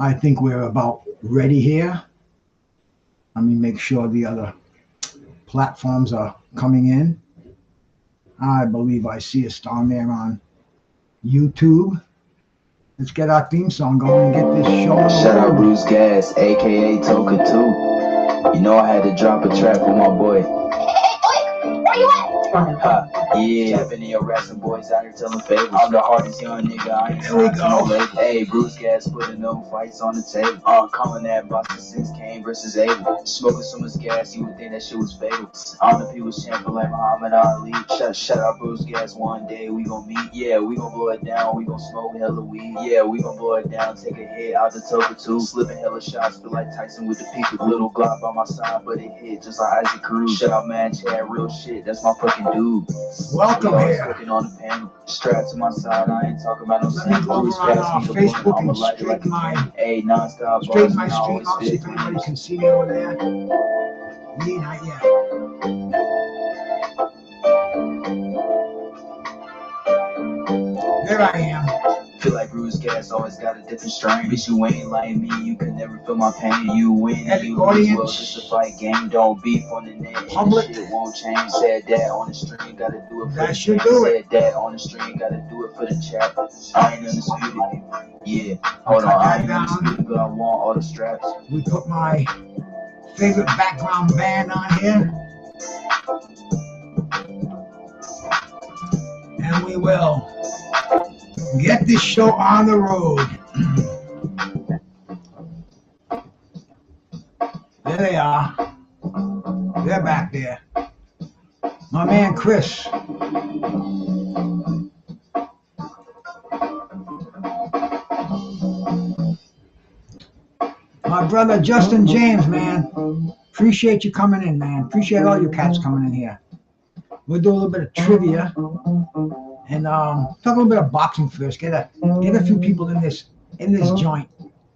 I think we're about ready here. Let me make sure the other platforms are coming in. I believe I see us down there on YouTube. Let's get our theme song going and get this show on. Shout out Bruce Gas, aka Toka 2. You know I had to drop a track with my boy. Where you at? Yeah, tapping in your raps and boys out here telling favors. I'm the hardest young nigga, I ain't There we go. Hey, Bruce Gas putting no fights on the table. Calling that Boston 6 Kane versus Abel. Smoking so much gas, you would think that shit was fatal. I'm the people's champion like Muhammad Ali. Shout out Bruce Gas, one day we gon' meet. Yeah, we gon' blow it down, we gon' smoke hella weed. Yeah, we gon' blow it down, take a hit out the Toka 2. Slipping hella shots, feel like Tyson with the peak. Little Glock by my side, but it hit just like Isaac Cruz. Shout out man, Chad, real shit, that's my fucking dude. Welcome here. Cooking on the panel, strapped to my side. I ain't talking about no Let me go over on Facebook and straighten my hey, non-stop stream out, see if anybody can see me over there. Me, not yet. There I am. Feel like Bruce Gas always got a different strain. Bitch, you ain't like me, you can never feel my pain. You win and you lose, well, just a fight game. Don't beef on the net, public shit won't change. Said that on the stream, gotta do it for that the should chat. do it. Said that on the stream, gotta do it for the chat. I ain't undisputed. Yeah, hold on, I ain't undisputed, but I want all the straps. We put my favorite background band on here. And we will get this show on the road. There they are. They're back there. My man Chris. My brother Justin James, man. Appreciate you coming in, man. Appreciate all you cats coming in here. We'll do a little bit of trivia and talk a little bit of boxing first. Get a few people in this joint,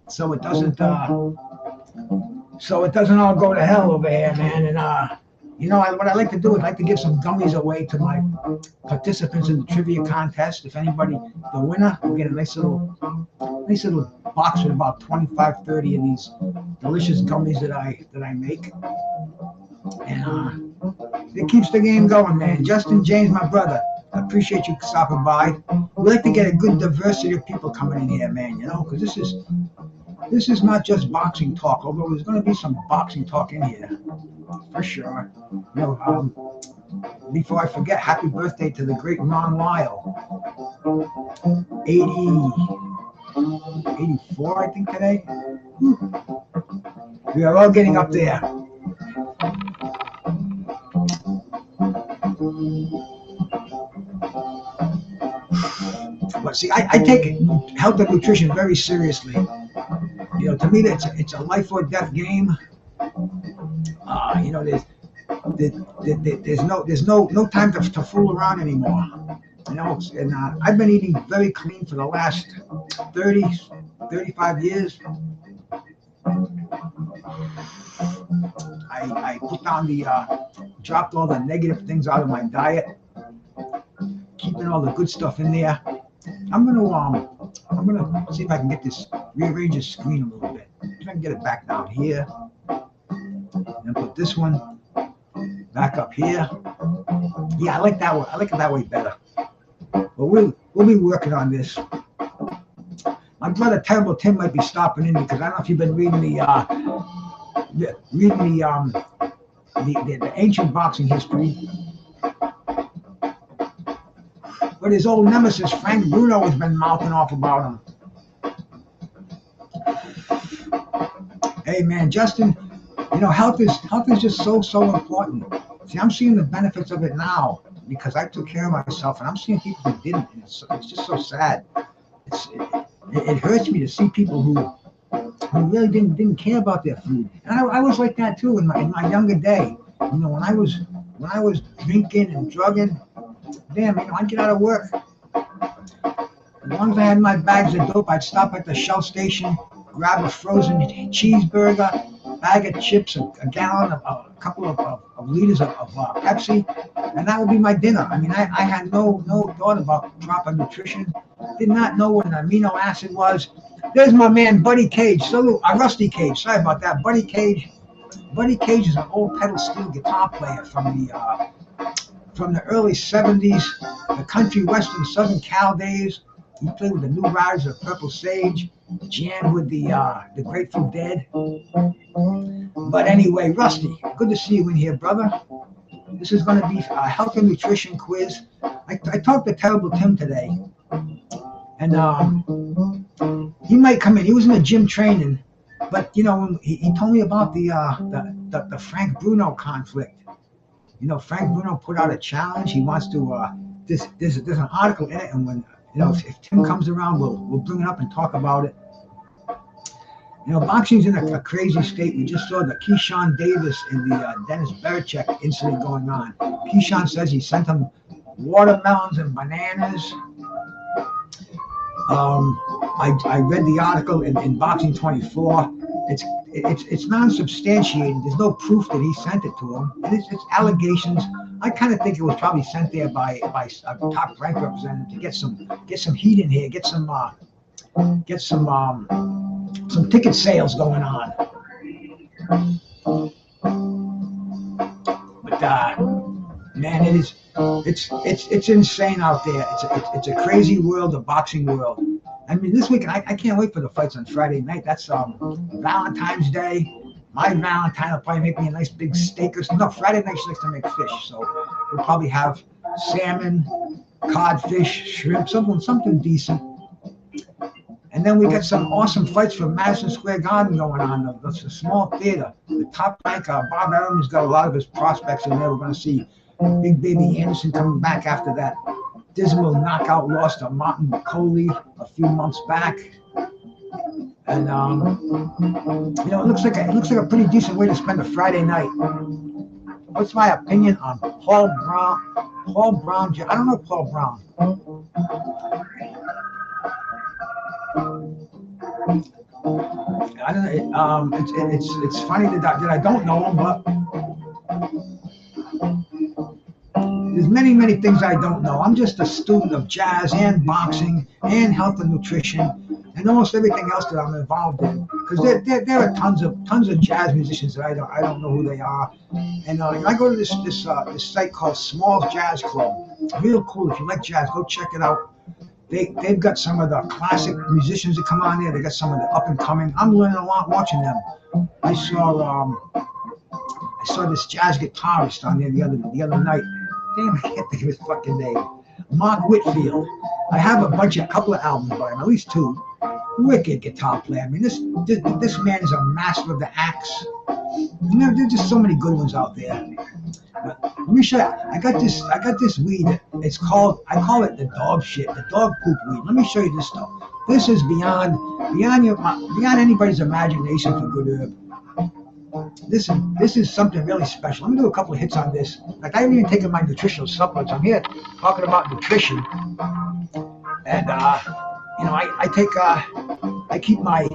so it doesn't all go to hell over here, man. And what I like to do is like to give some gummies away to my participants in the trivia contest. If anybody, the winner, will get a nice little box with about 25, 30 of these delicious gummies that I make. And it keeps the game going, man. Justin James, my brother, I appreciate you stopping by. We like to get a good diversity of people coming in here, man, because this is not just boxing talk, although there's going to be some boxing talk in here, for sure. Before I forget, happy birthday to the great Lyle. 84, I think, today. We are all getting up there. But see, I take health and nutrition very seriously. To me, it's a life or death game. There's no time to fool around anymore. And I've been eating very clean for the last 35 years. I put down dropped all the negative things out of my diet, keeping all the good stuff in there. I'm gonna see if I can rearrange this screen a little bit. If I can get it back down here, and put this one back up here. Yeah, I like that one. I like it that way better. But we'll be working on this. My brother Terrible Tim might be stopping in because I don't know if you've been reading the ancient boxing history. But his old nemesis Frank Bruno has been mouthing off about him. Hey man, Justin, health is just so important. See, I'm seeing the benefits of it now because I took care of myself, and I'm seeing people who didn't. And it's just so sad. It hurts me to see people who really didn't care about their food. And I was like that too in my younger day. When I was drinking and drugging, damn, I'd get out of work. As long as I had my bags of dope, I'd stop at the Shell station, grab a frozen cheeseburger, bag of chips, a gallon, a couple of liters of Pepsi, and that would be my dinner. I had no thought about proper nutrition. Did not know what an amino acid was. There's my man, Buddy Cage. Salute, Rusty Cage. Sorry about that. Buddy Cage. Buddy Cage is an old pedal steel guitar player from the early '70s, the country, western, southern Cal days. He played with the New Riders of Purple Sage, jammed with the Grateful Dead. But anyway, Rusty, good to see you in here, brother. This is going to be a health and nutrition quiz. I talked to Terrible Tim today, and he might come in. He was in the gym training, but you know, he told me about the Frank Bruno conflict. You know, Frank Bruno put out a challenge. He wants to. There's an article in it, and when if Tim comes around, we'll bring it up and talk about it. You know, boxing's in a crazy state. We just saw the Keyshawn Davis and the Dennis Berichek incident going on. Keyshawn says he sent him watermelons and bananas. I read the article in Boxing 24. It's non-substantiated. There's no proof that he sent it to him. And it's allegations. I kind of think it was probably sent there by a top rank representative to get some heat in here, get some ticket sales going on. But man, it's insane out there. It's a crazy world, the boxing world. I mean, this weekend I can't wait for the fights on Friday night. That's Valentine's Day. My Valentine will probably make me a nice big steak or something. No, Friday night she likes to make fish, so we'll probably have salmon, codfish, shrimp, something decent. And then we got some awesome fights from Madison Square Garden going on. It's a small theater. The top rank, Bob Arum's got a lot of his prospects in there. We're going to see Big Baby Anderson coming back after that dismal knockout loss to Martin McCauley a few months back. And you know, it looks like a pretty decent way to spend a Friday night. What's my opinion on Paul Brown? Paul Brown. I don't know Paul Brown. I don't know. It's funny that I don't know him, but there's many things I don't know. I'm just a student of jazz and boxing and health and nutrition and almost everything else that I'm involved in. Because there are tons of jazz musicians that I don't know who they are. And I go to this site called Small Jazz Club. Real cool. If you like jazz, go check it out. They've got some of the classic musicians that come on there. They got some of the up and coming. I'm learning a lot watching them. I saw this jazz guitarist on there the other night. Damn, I can't think of his fucking name. Mark Whitfield. I have a couple of albums by him, at least two. Wicked guitar player. I mean, this man is a master of the axe. You know, there's just so many good ones out there. But let me show you. I got this weed. I call it the dog shit, the dog poop weed. Let me show you this stuff. This is beyond anybody's imagination for good herb. This is something really special. Let me do a couple of hits on this. Like, I haven't even taken my nutritional supplements. I'm here talking about nutrition, and you know, I keep my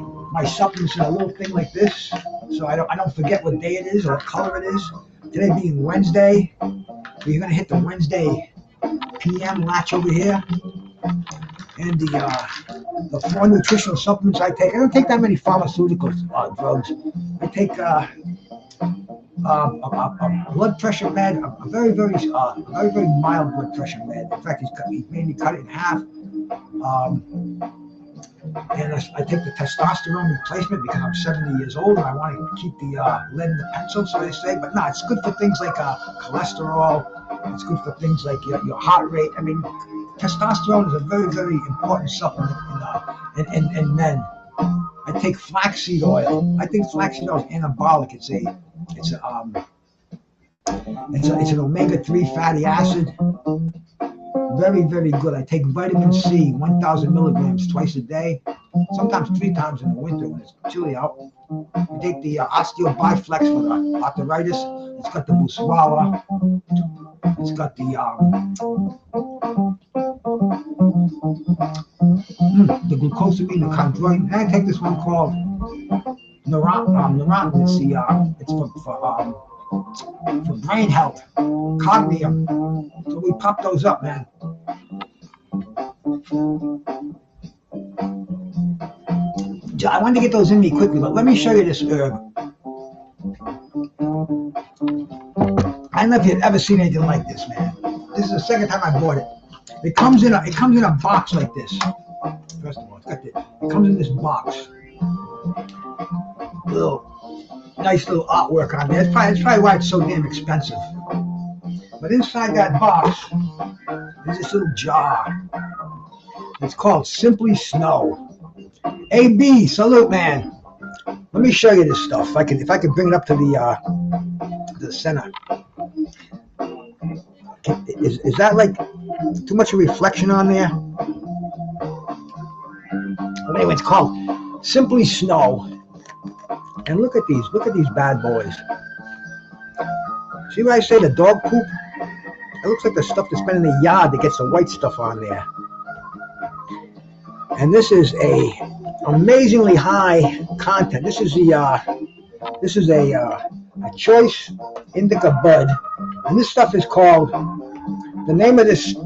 supplements in a little thing like this, so I don't forget what day it is or what color it is. Today being Wednesday, so you're gonna hit the Wednesday PM latch over here, and the 4 nutritional supplements I take. I don't take that many pharmaceutical drugs. I take a blood pressure med, a very mild blood pressure med. In fact, he made me cut it in half. And I take the testosterone replacement because I'm 70 years old and I want to keep the lead in the pencil, so they say. But no, it's good for things like cholesterol. It's good for things like your heart rate. I mean, testosterone is a very important supplement in men. I take flaxseed oil. I think flaxseed oil is anabolic. It's an omega-3 fatty acid. Very good. I take vitamin C, 1,000 milligrams twice a day, sometimes 3 times in the winter when it's chilly out. I take the osteobiflex for the arthritis. It's got the buswala. It's got the glucosamine, the chondroitin. And I take this one called Neurontin. It's for brain health, cognium. So we pop those up, man. I wanted to get those in me quickly, but let me show you this herb. I don't know if you've ever seen anything like this, man. This is the second time I bought it. It comes in a box like this. First of all, it comes in this box. Nice little artwork on there. It's probably why it's so damn expensive. But inside that box is this little jar. It's called Simply Snow. AB, salute, man. Let me show you this stuff. If I could bring it up to the center. Is that like too much of reflection on there? But anyway, it's called Simply Snow. And look at these bad boys. See what I say, the dog poop? It looks like the stuff that's been in the yard that gets the white stuff on there. And this is a amazingly high content. This is a choice indica bud, and this stuff is called. The name of this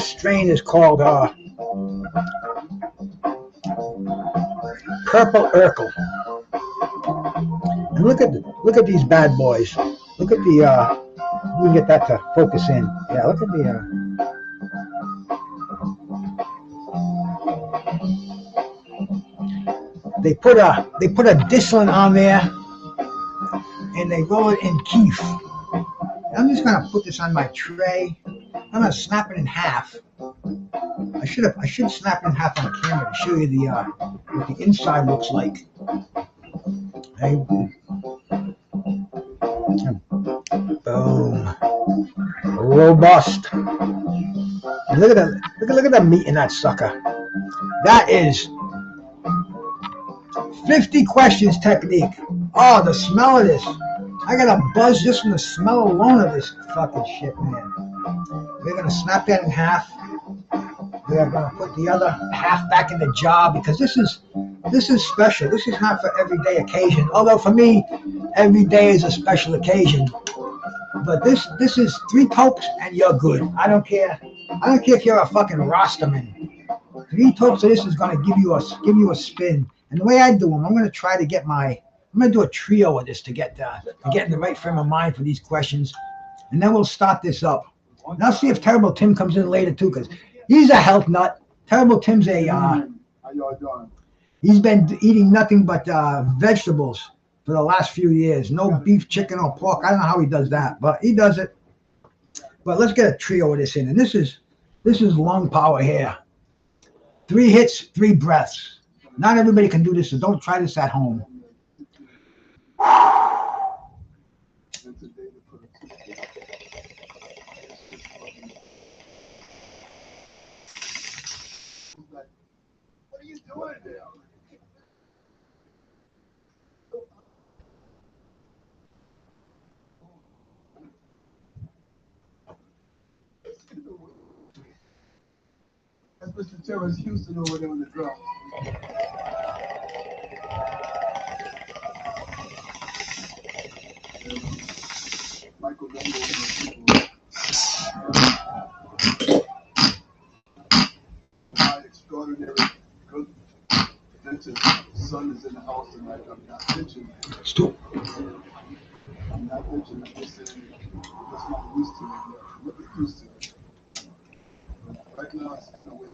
strain is called Purple Urkel. And look at these bad boys. Look at the we can get that to focus in. Yeah, look at the they put a Dislin on there and they roll it in keef. I'm just gonna put this on my tray. I'm gonna snap it in half. I should snap it in half on camera to show you what the inside looks like. Hey. Boom. Robust. And look at the meat in that sucker. That is 50 questions technique. Oh, the smell of this. I got a buzz just from the smell alone of this fucking shit, man. We're gonna snap that in half. We are gonna put the other half back in the jar because this is special. This is not for everyday occasion. Although for me, every day is a special occasion. But this is 3 tokes and you're good. I don't care if you're a fucking Rastaman. 3 tokes of this is gonna give you a spin. And the way I do them, I'm gonna try to get I'm gonna do a trio of this to get in the right frame of mind for these questions, and then we'll start this up. And I'll see if Terrible Tim comes in later too, because he's a health nut. Terrible Tim's How y'all doing? He's been eating nothing but vegetables for the last few years. No beef, chicken, or pork. I don't know how he does that, but he does it. But let's get a trio of this in, and this is lung power here. 3 hits, 3 breaths. Not everybody can do this, so don't try this at home. What are you doing there? That's Mr. Terrence Houston over there on the drum. Michael Dungo. My extraordinary good dentist son is in the house tonight. I'm not bitching. Stop. I'm not bitching. I'm just saying that's not used to it. What we're used to. Right now, it's the way.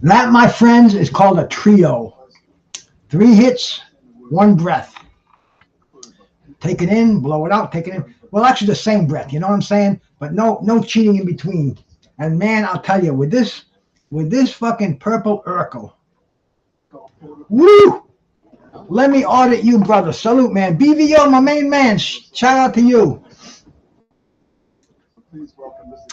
That, my friends, is called a trio. 3 hits, 1 breath. Take it in, blow it out, take it in. Well, actually the same breath, you know what I'm saying? But no cheating in between. And man, I'll tell you, with this fucking Purple Urkel, woo! Let me audit you, brother. Salute, man. BVO, my main man. Shout out to you.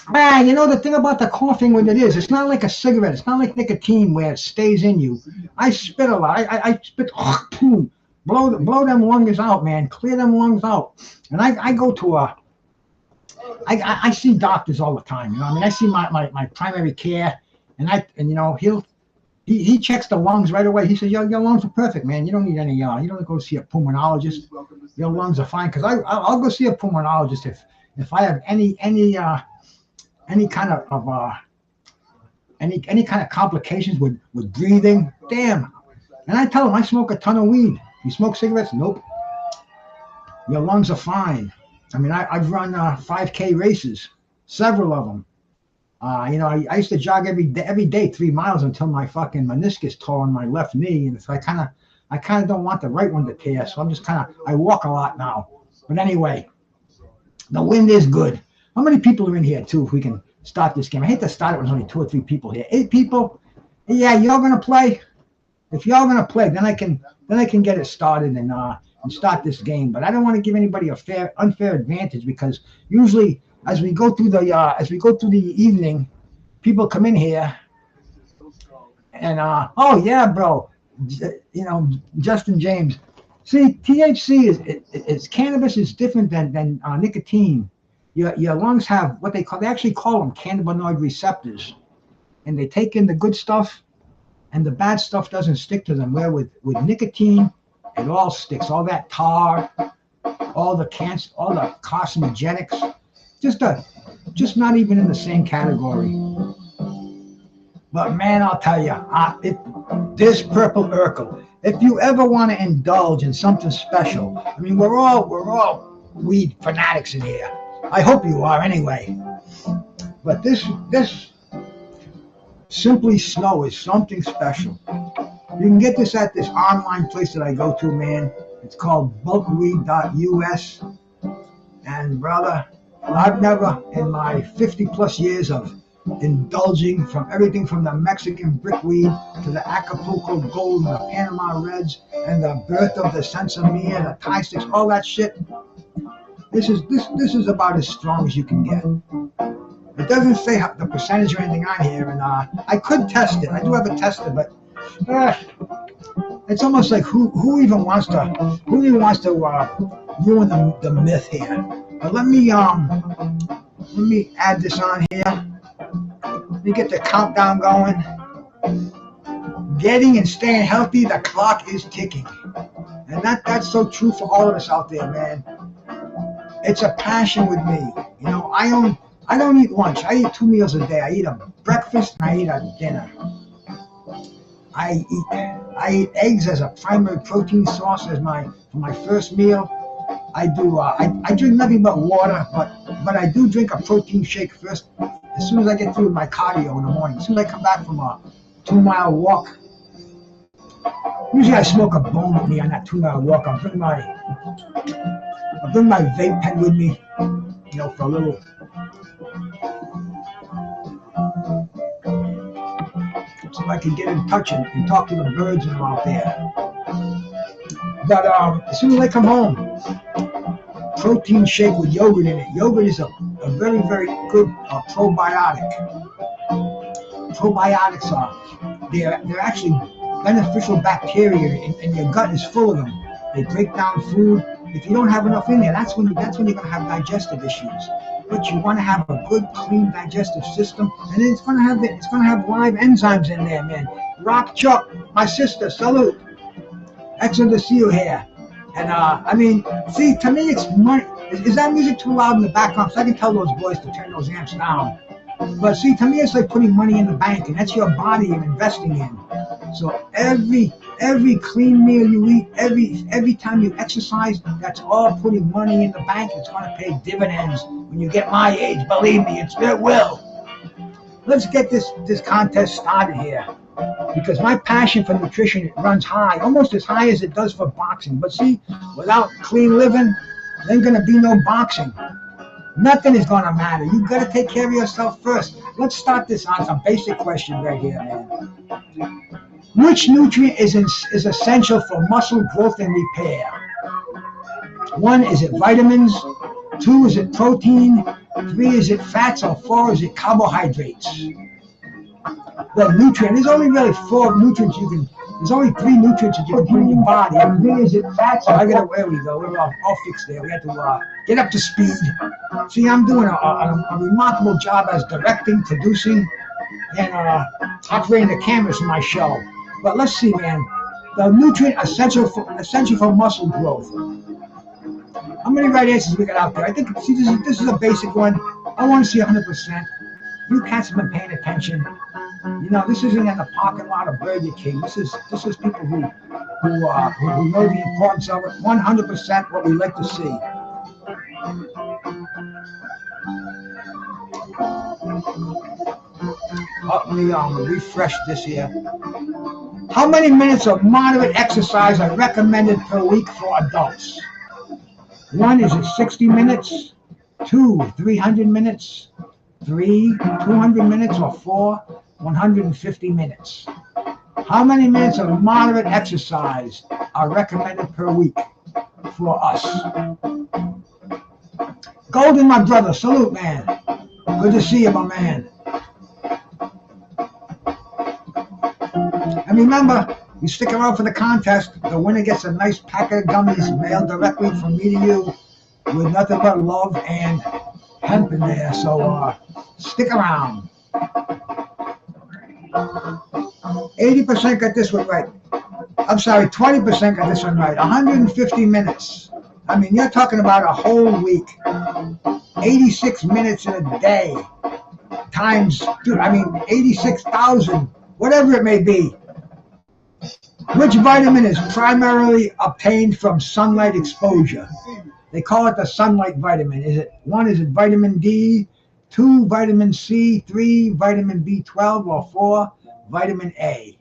Man, you know the thing about the coughing when it is, it's not like a cigarette. It's not like nicotine where it stays in you. I spit a lot. I spit, boom. Blow them lungs out, man. Clear them lungs out. And I go to I see doctors all the time. You know, I mean, I see my primary care, and you know, he checks the lungs right away. He says, your lungs are perfect, man. You don't need any, you don't go see a pulmonologist. Your lungs are fine. Because I'll go see a pulmonologist if I have any kind of any kind of complications with breathing. Damn. And I tell him I smoke a ton of weed. You smoke cigarettes? Nope. Your lungs are fine. I mean, I've run 5K races, several of them. You know, I used to jog every day 3 miles until my fucking meniscus tore on my left knee, and so I kind of don't want the right one to tear, so I'm just I walk a lot now. But anyway, the wind is good. How many people are in here too? If we can start this game, I hate to start it when there's only 2 or 3 people here. 8 people. Yeah, y'all gonna play? If y'all gonna play, then I can get it started and start this game. But I don't want to give anybody a unfair advantage, because usually as we go through the evening, people come in here and oh yeah, bro, you know, Justin James. See, THC is cannabis is different than nicotine. Your lungs have what they actually call them cannabinoid receptors, and they take in the good stuff, and the bad stuff doesn't stick to them. Where with nicotine, it all sticks. All that tar, all the cancer, all the carcinogenics, just not even in the same category. But man, I'll tell you, this Purple Urkel, if you ever want to indulge in something special, I mean, we're all weed fanatics in here. I hope you are anyway. But this Simply Snow is something special. You can get this at this online place that I go to, man. It's called bulkweed.us. And brother, I've never, in my 50 plus years of indulging from everything from the Mexican brickweed to the Acapulco Gold and the Panama Reds and the birth of the Sensimilla, the Thai sticks, all that shit. This is about as strong as you can get. It doesn't say the percentage or anything on here, and I could test it. I do have a tester, but it's almost like who even wants to ruin the myth here. But let me add this on here. Let me get the countdown going. Getting and staying healthy, the clock is ticking, and that's so true for all of us out there, man. It's a passion with me. You know, I don't eat lunch. I eat 2 meals a day. I eat a breakfast and I eat a dinner. I eat eggs as a primary protein source for my first meal. I drink nothing but water, but I do drink a protein shake first. As soon as I get through my cardio in the morning, as soon as I come back from a 2-mile walk. Usually I smoke a bone with me on that 2-mile walk. I'll bring my vape pen with me, you know, for a little. So I can get in touch and talk to the birds that are out there. But as soon as I come home, protein shake with yogurt in it. Yogurt is a very, very good probiotic. Probiotics they're actually beneficial bacteria, and your gut is full of them. They break down food. If you don't have enough in there, that's when you're going to have digestive issues. But you want to have a good, clean digestive system, and then it's going to have live enzymes in there, man. Rock Chuck, my sister, salute. Excellent to see you here. And I mean, see, to me, it's money. Is that music too loud in the background? So I can tell those boys to turn those amps down. But see, to me, it's like putting money in the bank, and that's your body you're investing in. So every clean meal you eat, every time you exercise, that's all putting money in the bank. It's going to pay dividends when you get my age. Believe me, it will. Let's get this contest started here, because my passion for nutrition, it runs high, almost as high as it does for boxing. But see, without clean living, there ain't going to be no boxing. Nothing is going to matter. You got to take care of yourself first. Let's start this on some basic questions right here, man. Which nutrient is essential for muscle growth and repair? 1, is it vitamins? 2, is it protein? 3, is it fats? Or 4, is it carbohydrates? Well, nutrient. There's only really 4 nutrients you There's only 3 nutrients that you can put in your body. And the thing is, that's I got. There we go. We're all fixed there. We had to get up to speed. See, I'm doing a remarkable job as directing, producing, and operating the cameras for my show. But let's see, man. The nutrient essential for muscle growth. How many right answers we got out there? I think. See, this is a basic one. I want to see 100%. You cats have been paying attention. You know, this isn't in the parking lot of Burger King. This is people who know the importance of it. 100% what we like to see. Let me refresh this here. How many minutes of moderate exercise are recommended per week for adults? 1, is it 60 minutes? 2, 300 minutes? 3, 200 minutes? Or 4, 150 minutes? How many minutes of moderate exercise are recommended per week for us? Golden, my brother, salute, man. Good to see you, my man. And remember, you stick around for the contest, the winner gets a nice packet of gummies mailed directly from me to you with nothing but love and hemp in there. So stick around. 80% got this one right. I'm sorry, 20% got this one right. 150 minutes. I mean, you're talking about a whole week. 86 minutes in a day. Times, dude, I mean, 86,000, whatever it may be. Which vitamin is primarily obtained from sunlight exposure? They call it the sunlight vitamin. Is it 1, is it vitamin D, 2, vitamin C, 3, vitamin B12, or 4, vitamin A?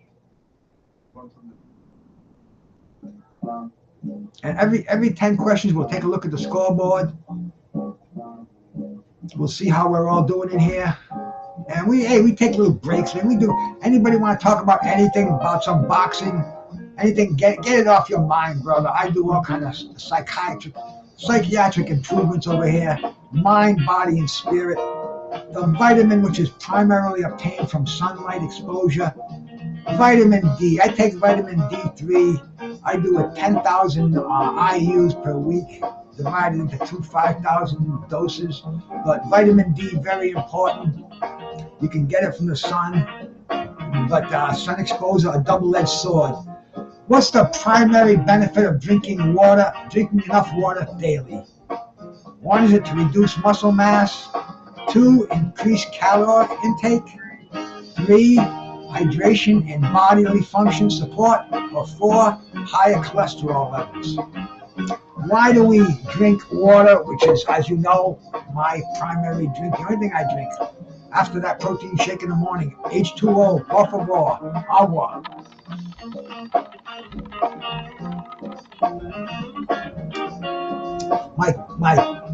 And every 10 questions, we'll take a look at the scoreboard. We'll see how we're all doing in here. And we take little breaks, man. We do. Anybody want to talk about anything, about some boxing, anything, get it off your mind, brother. I do all kind of psychiatric improvements over here, mind, body, and spirit. The vitamin, which is primarily obtained from sunlight exposure. Vitamin D. I take vitamin D3. I do a 10,000 IUs per week, divided into 2 5,000 doses. But vitamin D, very important. You can get it from the sun, but sun exposure, a double-edged sword. What's the primary benefit of drinking enough water daily? 1, is it to reduce muscle mass? 2, increase caloric intake? 3, hydration and bodily function support? Or 4, higher cholesterol levels? Why do we drink water, which is, as you know, my primary drink, the only thing I drink? After that protein shake in the morning, H2O, por favor, agua. My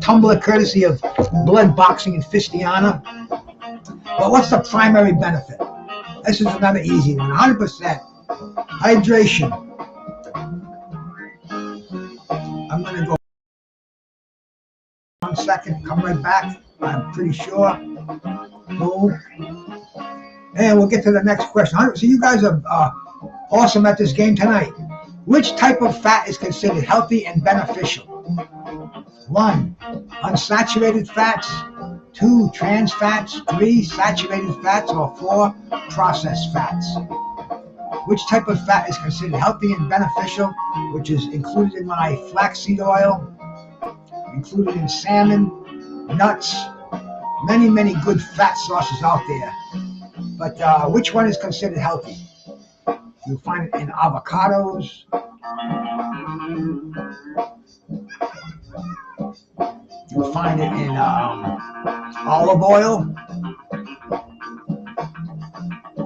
tumbler courtesy of Blood Boxing and Fistiana. But what's the primary benefit? This is another easy one, 100%. Hydration. I'm going to go 1 second, come right back. I'm pretty sure. Boom. And we'll get to the next question. So you guys are awesome at this game tonight. Which type of fat is considered healthy and beneficial? 1, unsaturated fats. 2, trans fats. 3, saturated fats. Or 4, processed fats. Which type of fat is considered healthy and beneficial, which is included in my flaxseed oil, included in salmon, nuts, many, many good fat sources out there. But which one is considered healthy? You'll find it in avocados. You'll find it in olive oil.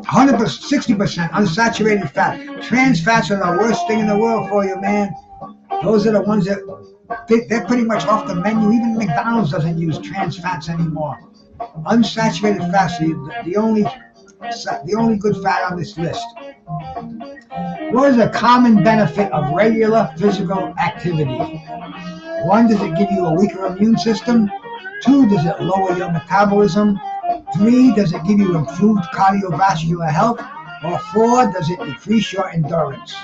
100%, 60% unsaturated fat. Trans fats are the worst thing in the world for you, man. Those are the ones that they're pretty much off the menu. Even McDonald's doesn't use trans fats anymore. Unsaturated fats are the only good fat on this list. What is a common benefit of regular physical activity? 1, does it give you a weaker immune system? 2, does it lower your metabolism? 3, does it give you improved cardiovascular health? Or 4, does it decrease your endurance?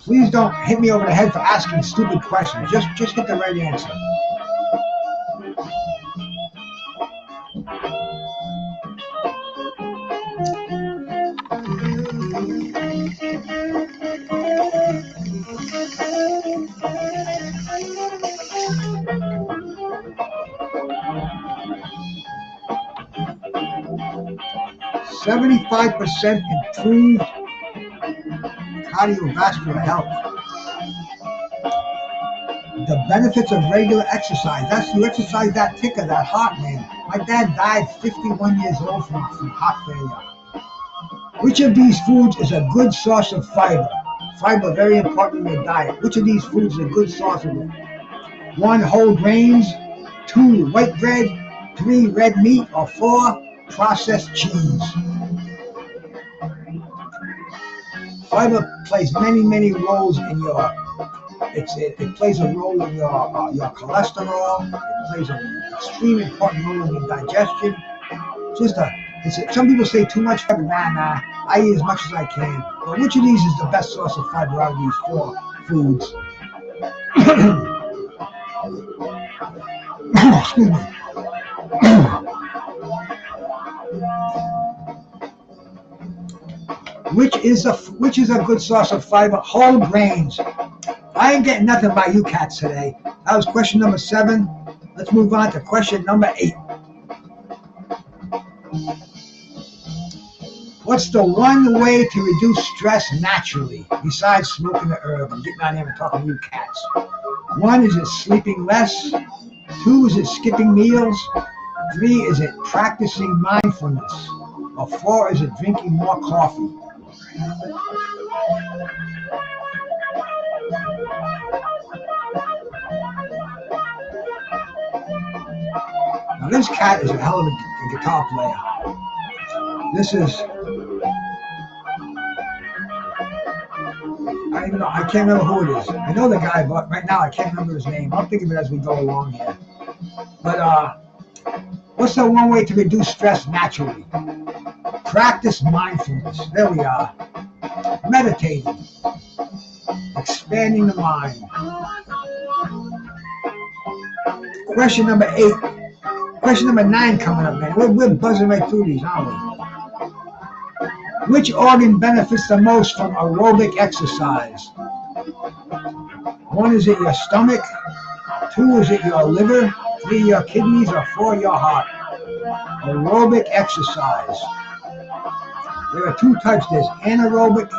Please don't hit me over the head for asking stupid questions. Just hit the right answer. %75 improved cardiovascular health. The benefits of regular exercise. That's you exercise that ticker, that heart, man. My dad died 51 years old from heart failure. Which of these foods is a good source of fiber? Fiber, very important in your diet. Which of these foods is a good source of it? 1, whole grains. 2, white bread. 3, red meat. Or 4, processed cheese. Fiber plays many roles in your. It plays a role in your cholesterol. It plays an extremely important role in your digestion. Some people say too much fiber. Nah. I eat as much as I can. But which of these is the best source of fiber out of these 4 foods? Excuse me. Which is a good source of fiber? Whole grains. I ain't getting nothing by you cats today. That was question number 7. Let's move on to question number 8. What's the one way to reduce stress naturally besides smoking the herb? I'm getting on here and talking to you cats. 1, is it sleeping less? 2, is it skipping meals? 3, is it practicing mindfulness? Or 4, is it drinking more coffee? Now this cat is a hell of a guitar player. This is, I can't remember who it is. I know the guy, but right now I can't remember his name. I'll think of it as we go along here. But what's the one way to reduce stress naturally? Practice mindfulness. There we are. Meditating. Expanding the mind. Question number 8. Question number 9 coming up, man. We're buzzing right through these, aren't we? Which organ benefits the most from aerobic exercise? 1, is it your stomach? 2, is it your liver? 3, your kidneys? Or 4, your heart? Aerobic exercise. There are 2 types. There's anaerobic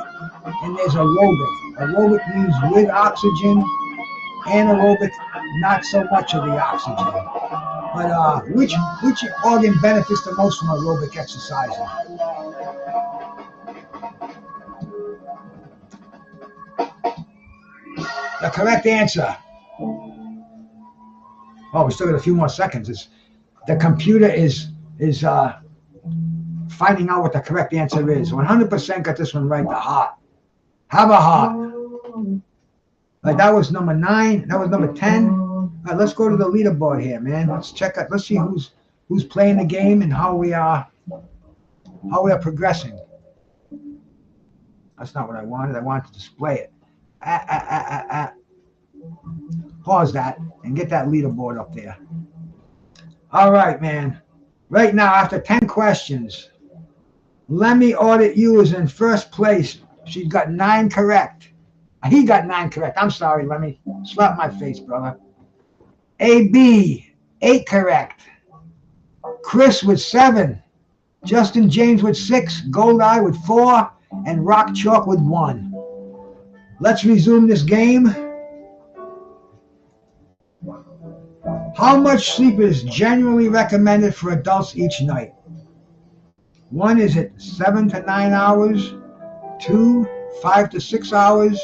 and there's aerobic. Aerobic means with oxygen. Anaerobic, not so much of the oxygen. But which organ benefits the most from aerobic exercising? The correct answer. Oh, we still got a few more seconds. The computer is finding out what the correct answer is. 100% got this one right. The heart. Have a heart. Like that was number 9. That was number 10. All right, let's go to the leaderboard here, man. Let's check out. Let's see who's playing the game and how we are progressing. That's not what I wanted. I wanted to display it. Pause that and get that leaderboard up there. All right, man. Right now, after 10 questions, Lemmy Audit You is in first place. She's got 9 correct. He got 9 correct. I'm sorry, Lemmy. Slap my face, brother. AB, 8 correct. Chris with 7. Justin James with 6. Gold Eye with 4. And Rock Chalk with 1. Let's resume this game. How much sleep is generally recommended for adults each night? 1, is it 7 to 9 hours? 2, 5 to 6 hours?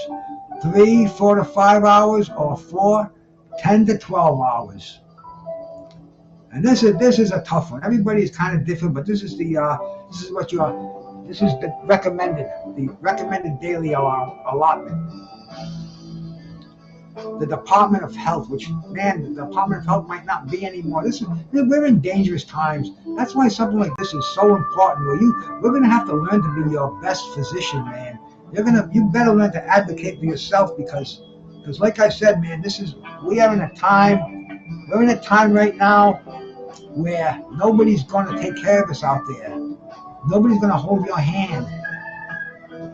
3, 4 to 5 hours? Or 4, 10 to 12 hours? And this is a tough one. Everybody is kind of different, but this is the recommended daily allotment. the Department of Health, which, man, the Department of Health might not be anymore. We're in dangerous times. That's why something like this is so important. We're gonna have to learn to be your best physician, man. You better learn to advocate for yourself because like I said, man, we're in a time right now where nobody's gonna take care of us out there. Nobody's gonna hold your hand.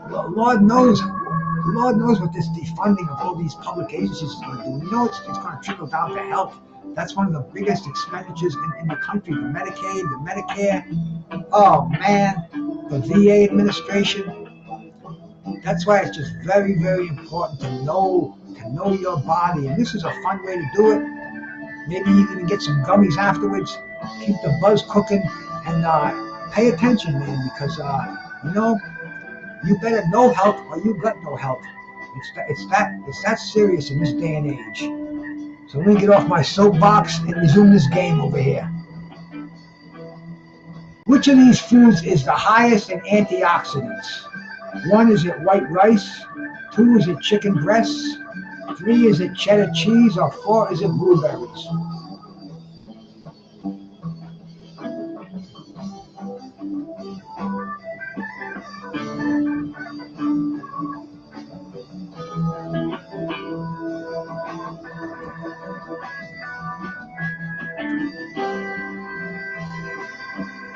Lord knows what this defunding of all these public agencies is going to do. You know it's going to trickle down to health. That's one of the biggest expenditures in the country, the Medicaid, the Medicare. Oh, man, the VA administration. That's why it's just very, very important to know your body. And this is a fun way to do it. Maybe you can get some gummies afterwards, keep the buzz cooking, and pay attention, man, because, you better know health or you got no health. It's that serious in this day and age. So let me get off my soapbox and resume this game over here. Which of these foods is the highest in antioxidants? 1, is it white rice? 2, is it chicken breasts? 3, is it cheddar cheese? Or 4, is it blueberries?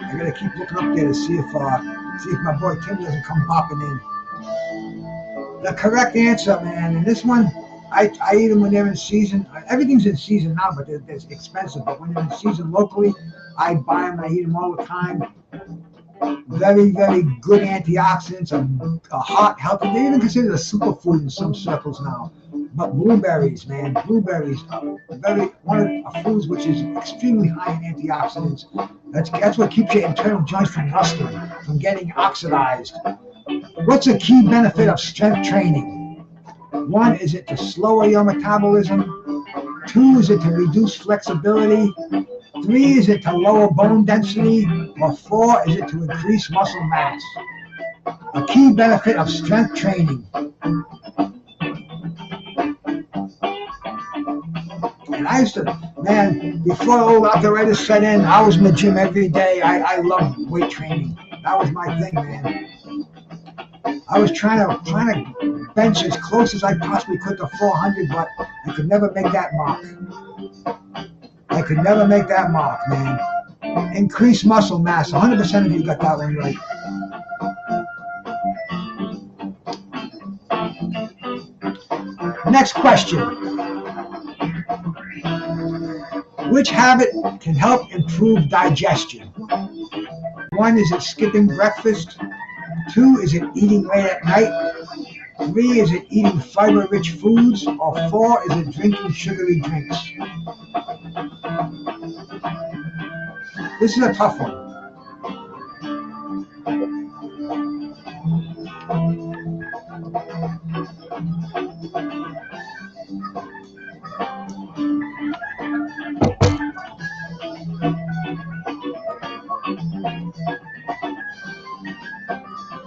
I gotta keep looking up there to see if my boy Tim doesn't come popping in. The correct answer, man, and this one, I eat them when they're in season. Everything's in season now, but they're expensive. But when they're in season locally, I buy them and I eat them all the time. Very, very good antioxidants, a heart healthy. They're even considered a superfood in some circles now. But blueberries, man, are one of the foods which is extremely high in antioxidants. That's what keeps your internal joints from rusting, from getting oxidized. What's a key benefit of strength training? 1, is it to slower your metabolism? 2, is it to reduce flexibility? 3, is it to lower bone density? Or 4, is it to increase muscle mass? A key benefit of strength training. And I used to, man, before old arthritis set in, I was in the gym every day. I loved weight training. That was my thing, man. I was trying to bench as close as I possibly could to 400, but I could never make that mark. Man. Increase muscle mass. 100% of you got that one right. Next question. Which habit can help improve digestion? 1, is it skipping breakfast? 2, is it eating late at night? 3, is it eating fiber-rich foods? Or 4, is it drinking sugary drinks? This is a tough one.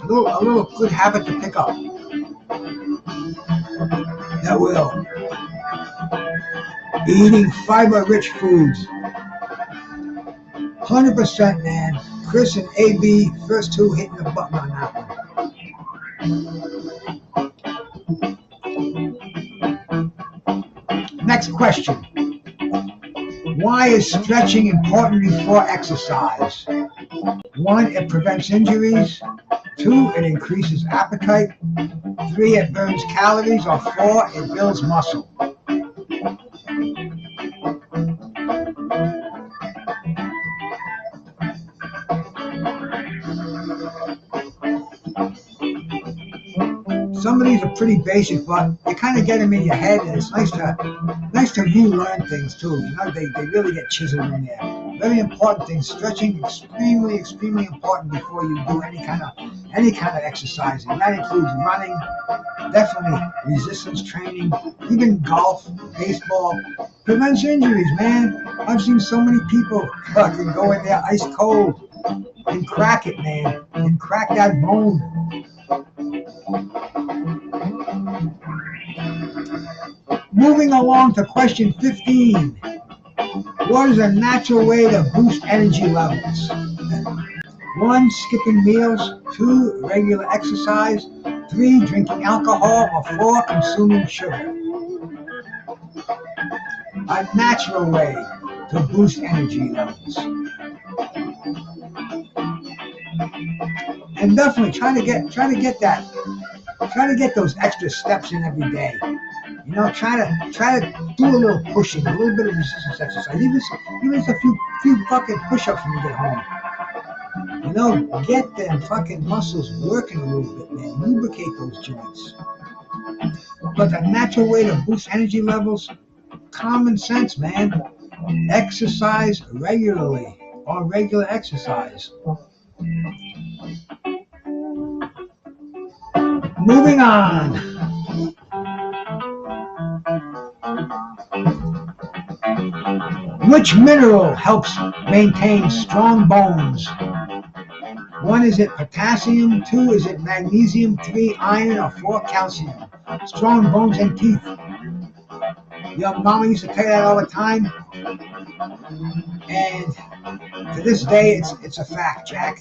A little good habit to pick up. That will. Eating fiber-rich foods. 100%, man. Chris and AB, first 2 hitting the button on that one. Next question. Why is stretching important before exercise? 1, it prevents injuries. 2, it increases appetite. 3, it burns calories. Or 4, it builds muscle. Some of these are pretty basic, but you kind of get them in your head, and it's nice to relearn things too. You know, they really get chiseled in there. Very important things. Stretching, extremely, extremely important before you do any kind of exercising. That includes running, definitely resistance training, even golf, baseball. Prevents injuries, man. I've seen so many people fucking go in there ice cold and crack it, man, and crack that bone. Moving along to question 15. What is a natural way to boost energy levels? 1. Skipping meals. 2. Regular exercise. 3. Drinking alcohol. Or 4. Consuming sugar. A natural way to boost energy levels. And definitely try to get those extra steps in every day. You know, try to do a little pushing, a little bit of resistance exercise, even just a few fucking push-ups when you get home. You know, get them fucking muscles working a little bit, man. Lubricate those joints. But the natural way to boost energy levels, common sense, man. Exercise regularly, or regular exercise. Moving on. Which mineral helps maintain strong bones? 1. Is it potassium? 2. Is it magnesium? 3. Iron? Or 4. Calcium? Strong bones and teeth. Your mama used to tell you that all the time. And to this day, it's a fact, Jack.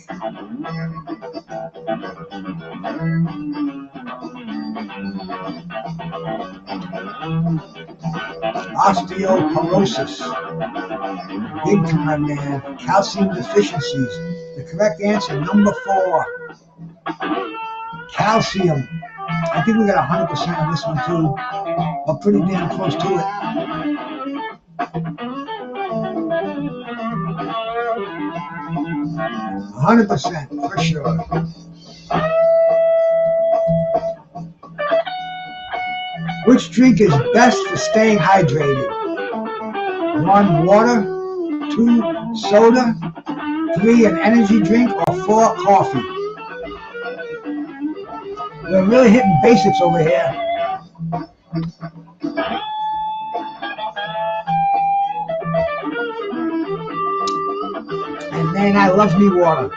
Osteoporosis. Big time, man. Calcium deficiencies. The correct answer, number 4. Calcium. I think we got 100% on this one too. But pretty damn close to it. 100% for sure. Which drink is best for staying hydrated? 1. Water. 2. Soda. 3. An energy drink. Or 4. Coffee. We're really hitting basics over here. And man, I love me water.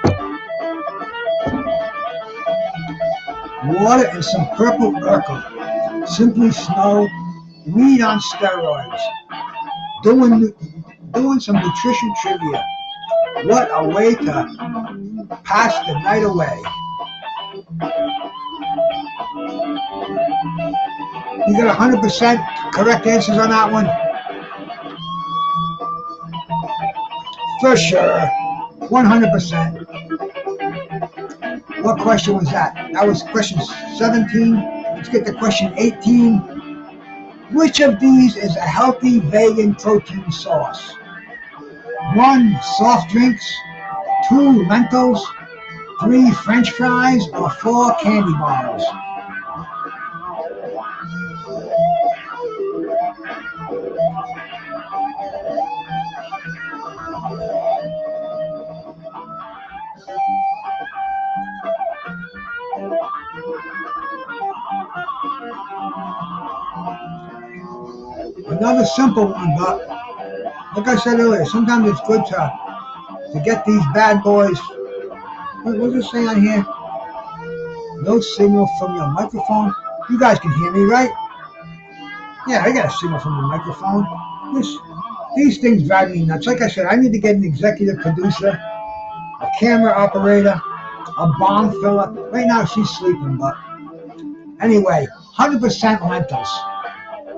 Water and some purple Urkel. Simply snow. Weed on steroids. Doing some nutrition trivia. What a way to pass the night away. You got 100% correct answers on that one? For sure. 100%. What question was that? That was question 17. Let's get to question 18. Which of these is a healthy vegan protein source? 1. Soft drinks. 2. Lentils. 3. French fries. Or 4. Candy bars. Another simple one, but like I said earlier, sometimes it's good to get these bad boys. What does it say on here? No signal from your microphone. You guys can hear me, right? Yeah, I got a signal from the microphone. These things drive me nuts. Like I said, I need to get an executive producer, a camera operator, a bomb filler. Right now she's sleeping, but anyway, 100% lentils.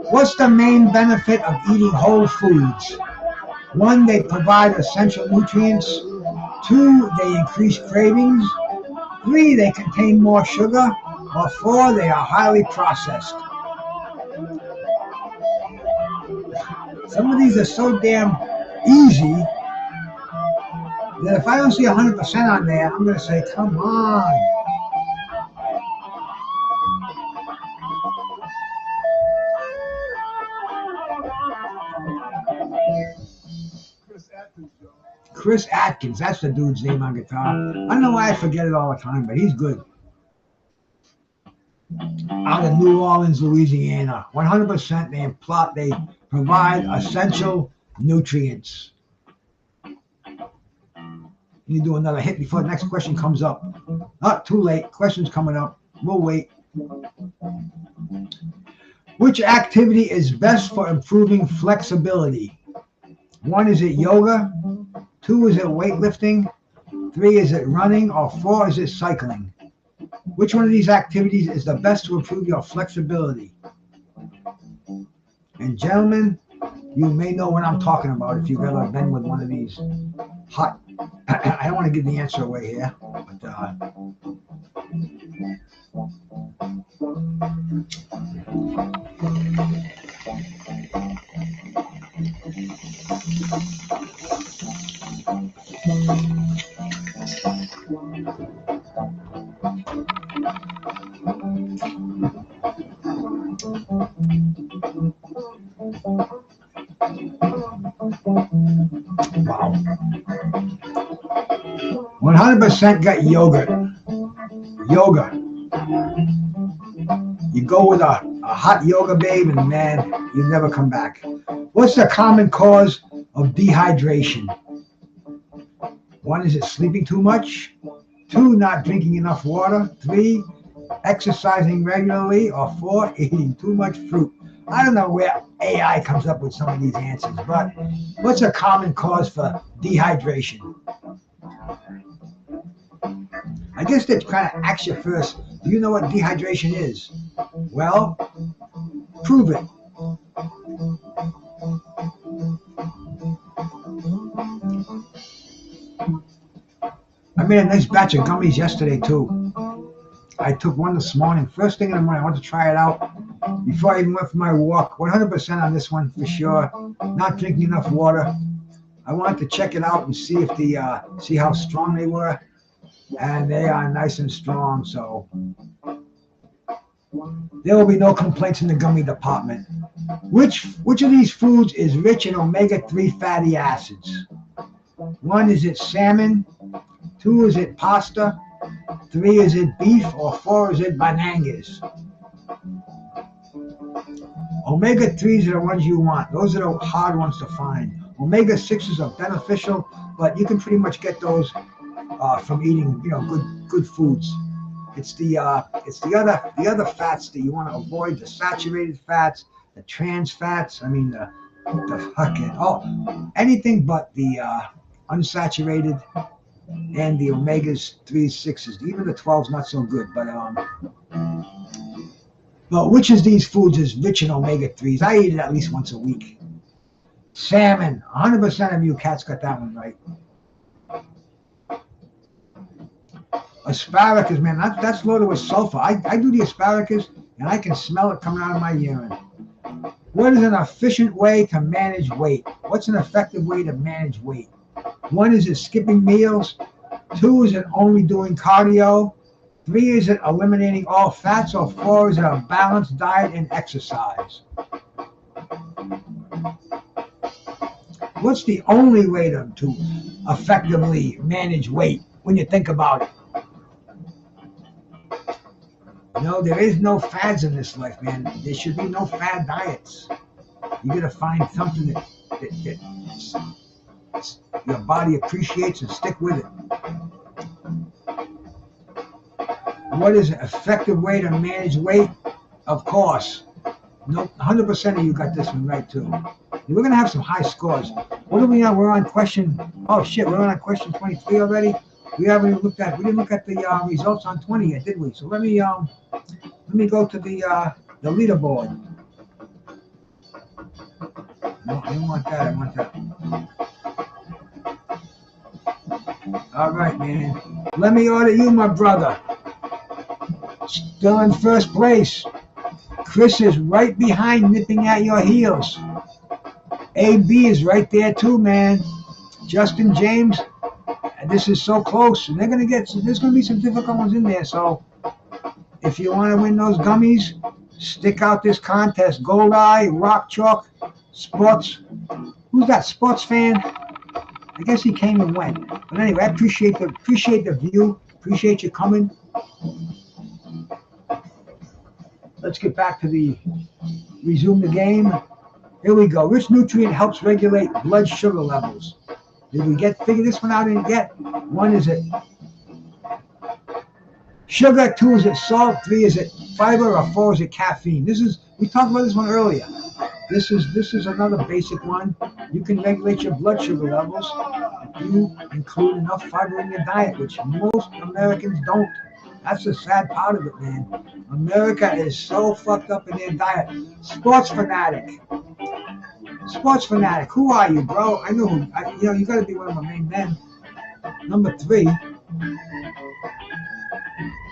What's the main benefit of eating whole foods? 1. They provide essential nutrients. 2. They increase cravings. 3. They contain more sugar. Or 4. They are highly processed. Some of these are so damn easy that if I don't see 100% on there, I'm going to say, come on. Chris Atkins, that's the dude's name on guitar. I don't know why I forget it all the time, but he's good. Out of New Orleans, Louisiana. 100% they provide essential nutrients. You do another hit before the next question comes up. Oh, too late. Question's coming up. We'll wait. Which activity is best for improving flexibility? 1, is it yoga? 2, is it weightlifting? 3, is it running? Or 4, is it cycling? Which one of these activities is the best to improve your flexibility? And gentlemen, you may know what I'm talking about if you've ever been with one of these hot. I don't want to give the answer away here, but wow. 100% got yogurt. Yoga. You go with a hot yoga babe and man, you never come back. What's the common cause of dehydration? 1, is it sleeping too much? 2, not drinking enough water? 3, exercising regularly? Or 4, eating too much fruit? I don't know where AI comes up with some of these answers, but what's a common cause for dehydration? I guess they kind of ask you first, do you know what dehydration is? Well, prove it. I made a nice batch of gummies yesterday too. I took one this morning. First thing in the morning, I want to try it out before I even went for my walk. 100% on this one for sure. Not drinking enough water. I wanted to check it out and see if see how strong they were. And they are nice and strong, so there will be no complaints in the gummy department. Which of these foods is rich in omega-3 fatty acids? 1, is it salmon? 2, is it pasta? 3, is it beef? Or 4, is it bananas? Omega-3s are the ones you want. Those are the hard ones to find. Omega-6s are beneficial, but you can pretty much get those from eating, good foods. It's the other fats that you want to avoid: the saturated fats, the trans fats. I mean, the fucking anything but the unsaturated and the omegas 3s, 6s. Even the 12s not so good, but which of these foods is rich in omega-3s? I eat it at least once a week. Salmon. 100% of you cats got that one right. Asparagus, man, that's loaded with sulfur. I do the asparagus, and I can smell it coming out of my urine. What is an efficient way to manage weight? What's an effective way to manage weight? 1, is it skipping meals? 2, is it only doing cardio? 3, is it eliminating all fats? Or 4, is it a balanced diet and exercise? What's the only way to effectively manage weight when you think about it? There is no fads in this life, man. There should be no fad diets. You got to find something that your body appreciates and stick with it. What is an effective way to manage weight? Of course. No, 100% of you got this one right too. We're gonna have some high scores. What are we on? We're on question. Oh shit, we're on question 23 already. We didn't look at the results on 20 yet, did we? So let me go to the leaderboard. No, I don't want that. I want that. All right, man. Let me order you, my brother. Still in first place. Chris is right behind, nipping at your heels. AB is right there too, man. Justin, James, this is so close. And there's gonna be some difficult ones in there. So if you want to win those gummies, stick out this contest. Gold Eye, Rock Chalk, Sports. Who's that sports fan? I guess he came and went. But anyway, I appreciate the view. Appreciate you coming. Let's get back to resume the game. Here we go. Which nutrient helps regulate blood sugar levels? Did we figure this one out and get? 1, is it sugar? 2, is it salt? 3, is it fiber, or 4 is it caffeine? We talked about this one earlier. This is another basic one. You can regulate your blood sugar levels if you include enough fiber in your diet, which most Americans don't. That's the sad part of it, man. America is so fucked up in their diet. Sports fanatic. Sports fanatic. Who are you, bro? I know who. You got to be one of my main men. Number 3.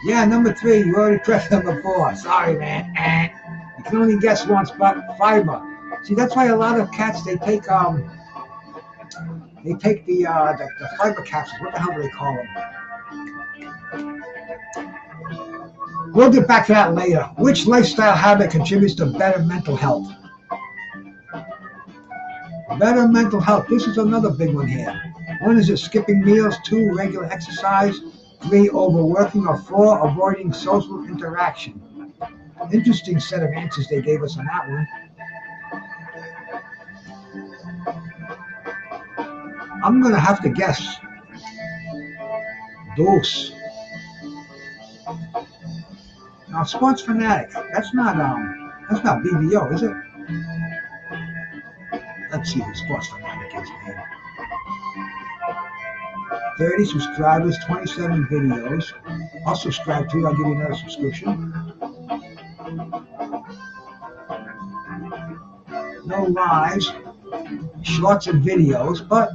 Yeah, number 3. You already pressed number 4. Sorry, man. You can only guess once, but fiber. See, that's why a lot of cats they take the fiber capsules. What the hell do they call them? We'll get back to that later. Which lifestyle habit contributes to better mental health? Better mental health. This is another big one here. 1 is it skipping meals, 2 regular exercise, 3 overworking, or 4 avoiding social interaction. Interesting set of answers they gave us on that one. I'm gonna have to guess. Dose. Now, sports fanatic. That's not BBO, is it? Let's see who sports fanatic is, man. 30 subscribers, 27 videos. I'll subscribe to you. I'll give you another subscription. No lives, shorts and videos, but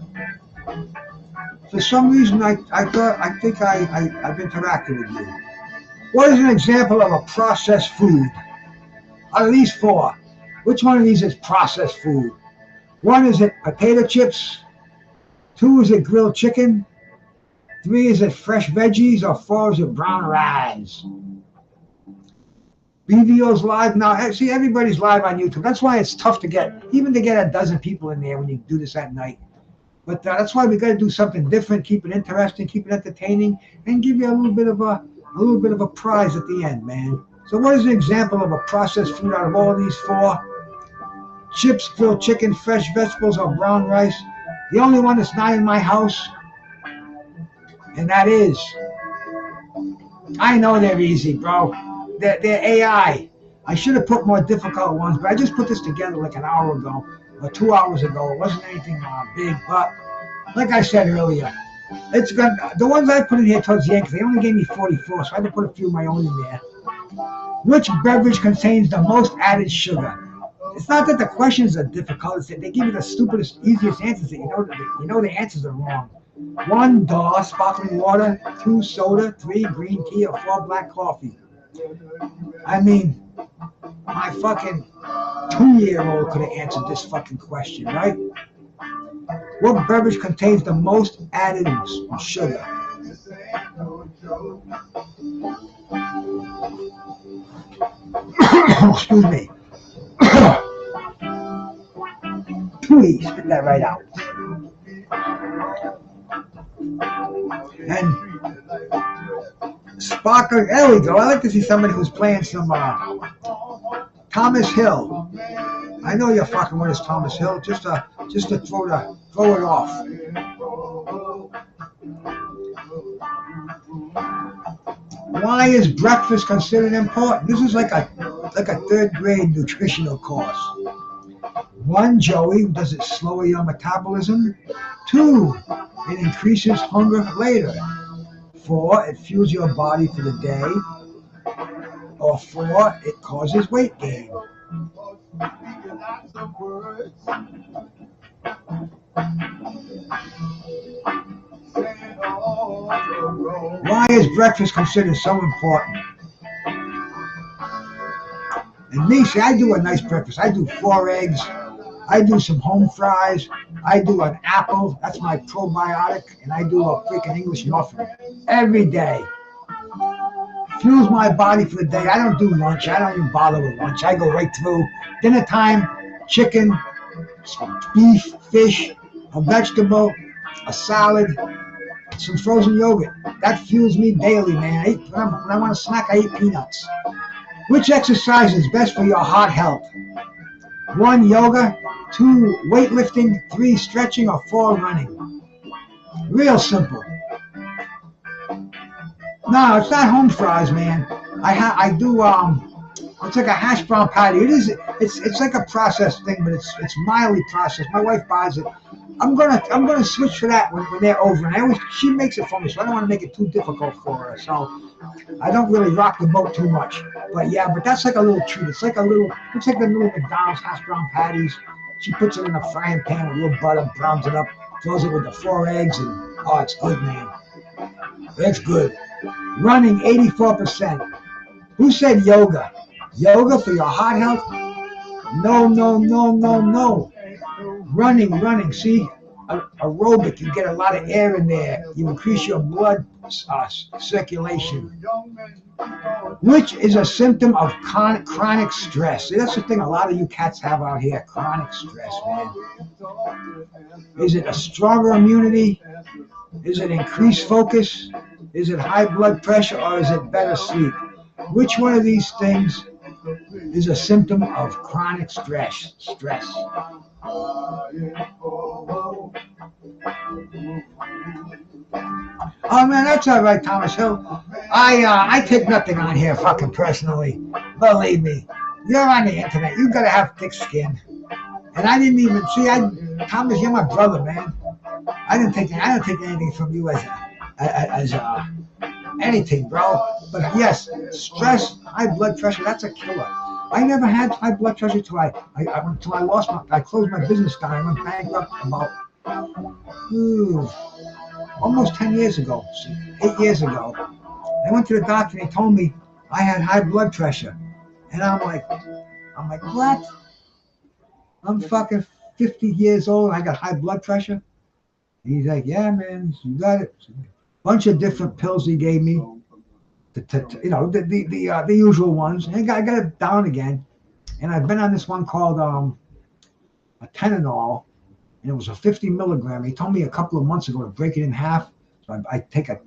for some reason I think I've interacted with you. What is an example of a processed food? At least 4. Which one of these is processed food? 1 is it potato chips, 2 is it grilled chicken, 3 is it fresh veggies, or 4 is it brown rice? BVO's live now. See, everybody's live on YouTube. That's why it's tough to get a dozen people in there when you do this at night. But that's why we got to do something different, keep it interesting, keep it entertaining, and give you a little bit of a prize at the end, man. So what is an example of a processed food out of all these 4? Chips, grilled chicken, fresh vegetables, or brown rice. The only one that's not in my house, and that is, I know they're easy, bro. They're AI. I should have put more difficult ones, but I just put this together like an hour ago or 2 hours ago. It wasn't anything big, but like I said earlier, the ones I put in here towards the end, because they only gave me 44, so I had to put a few of my own in there. Which beverage contains the most added sugar? It's not that the questions are difficult, it's that they give you the stupidest, easiest answers that you know the answers are wrong. 1, sparkling water, 2, soda, 3, green tea, or 4, black coffee. I mean, my fucking 2-year-old could have answered this fucking question, right? What beverage contains the most added sugar? Excuse me. Please spit that right out. And sparkling, there we go. I like to see somebody who's playing some Thomas Hill. I know you're fucking with us, Thomas Hill, just to throw it off. Why is breakfast considered important? This is like a 3rd grade nutritional course. 1, Joey, does it slow your metabolism? 2, it increases hunger later. 4, it fuels your body for the day. Or 4, it causes weight gain. Why is breakfast considered so important? And me, see, I do a nice breakfast. I do 4 eggs. I do some home fries. I do an apple. That's my probiotic. And I do a freaking English muffin every day. Fuels my body for the day. I don't do lunch. I don't even bother with lunch. I go right through. Dinner time, chicken, some beef, fish, a vegetable, a salad, some frozen yogurt. That fuels me daily, man. When I want a snack, I eat peanuts. Which exercise is best for your heart health? 1, yoga, 2, weightlifting, 3, stretching, or 4, running. Real simple. No, it's not home fries, man. I do it's like a hash brown patty. It's like a processed thing, but it's mildly processed. My wife buys it. I'm gonna switch to that when they're over. And she makes it for me, so I don't want to make it too difficult for her. So I don't really rock the boat too much. But yeah, but that's like a little treat. It's like the little McDonald's hash brown patties. She puts it in a frying pan with a little butter, browns it up, throws it with the 4 eggs, and oh, it's good, man. It's good. Running 84%. Who said yoga? Yoga for your heart health? No, no, no, no, no. Running. See, aerobic. You get a lot of air in there. You increase your blood circulation, which is a symptom of chronic stress. See, that's the thing a lot of you cats have out here, chronic stress, man. Is it a stronger immunity? Is it increased focus? Is it high blood pressure, or is it better sleep? Which one of these things is a symptom of chronic stress? Oh man, that's all right, Thomas Hill. I take nothing on here fucking personally. Believe me. You're on the internet. You gotta have thick skin. And I didn't even see Thomas, you're my brother, man. I didn't take anything from you as anything, bro. But yes, stress, high blood pressure, that's a killer. I never had high blood pressure until I closed my business down. I went bankrupt about almost 10 years ago, 8 years ago. I went to the doctor and he told me I had high blood pressure. And I'm like, what? I'm fucking 50 years old and I got high blood pressure? And he's like, yeah, man, you got it. Bunch of different pills he gave me. The usual ones. And I got it down again. And I've been on this one called a Telenol, and it was a 50 milligram. He told me a couple of months ago to break it in half. So I take a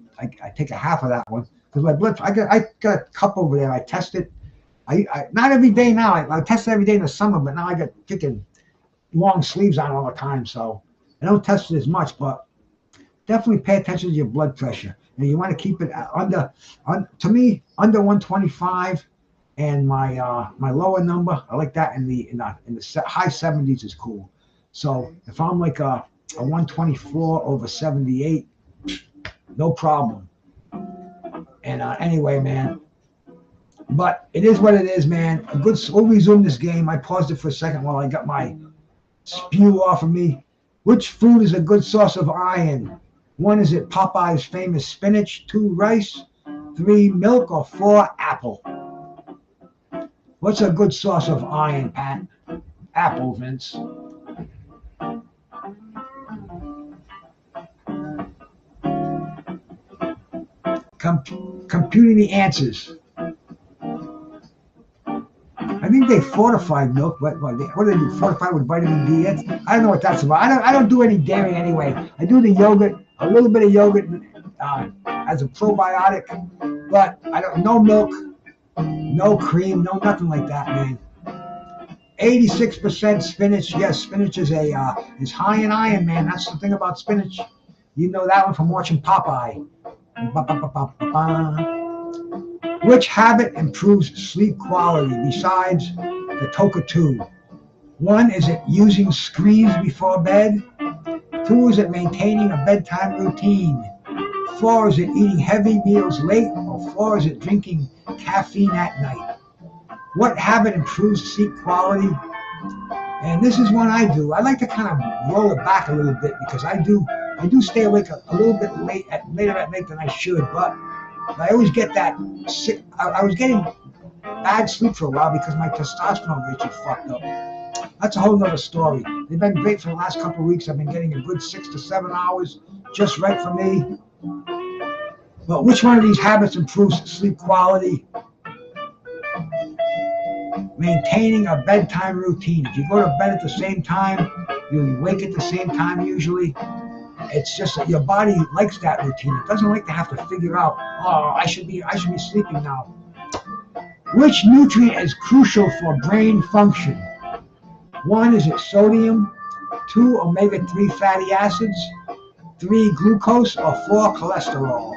half of that one because my blood. I got a cup over there. I test it. I not every day now. I test it every day in the summer, but now I got freaking long sleeves on all the time, so I don't test it as much. But definitely pay attention to your blood pressure. And you want to keep it under 125, and my lower number, I like that in the high 70s is cool. So if I'm like a 124 over 78, no problem. And anyway, man. But it is what it is, man. We'll resume this game. I paused it for a second while I got my spew off of me. Which food is a good source of iron? 1, is it Popeye's famous spinach? 2, rice. 3, milk. Or 4, apple. What's a good source of iron, Pat? Apple, Vince. Computing the answers. I think they fortified milk. What do they do? Fortified with vitamin D? I don't know what that's about. I don't do any dairy anyway. I do the yogurt, a little bit of yogurt as a probiotic, but I don't. No milk, no cream, no nothing like that, man. 86% spinach. Yes, spinach is is high in iron, man. That's the thing about spinach. You know that one from watching Popeye. Which habit improves sleep quality besides the Toka 2? 1, is it using screens before bed? 2, is it maintaining a bedtime routine? 4, is it eating heavy meals late? Or 4, is it drinking caffeine at night? What habit improves sleep quality? And this is one I do. I like to kind of roll it back a little bit because I do stay awake a little bit later at night than I should, but I always get that sick. I was getting bad sleep for a while because my testosterone rates are fucked up. That's a whole nother story. They've been great for the last couple of weeks. I've been getting a good 6 to 7 hours, just right for me. But which one of these habits improves sleep quality? Maintaining a bedtime routine. If you go to bed at the same time, you wake at the same time usually. It's just that your body likes that routine. It doesn't like to have to figure out, oh, I should be sleeping now. Which nutrient is crucial for brain function? 1, is it sodium? 2, omega-3 fatty acids? 3, glucose? Or 4, cholesterol?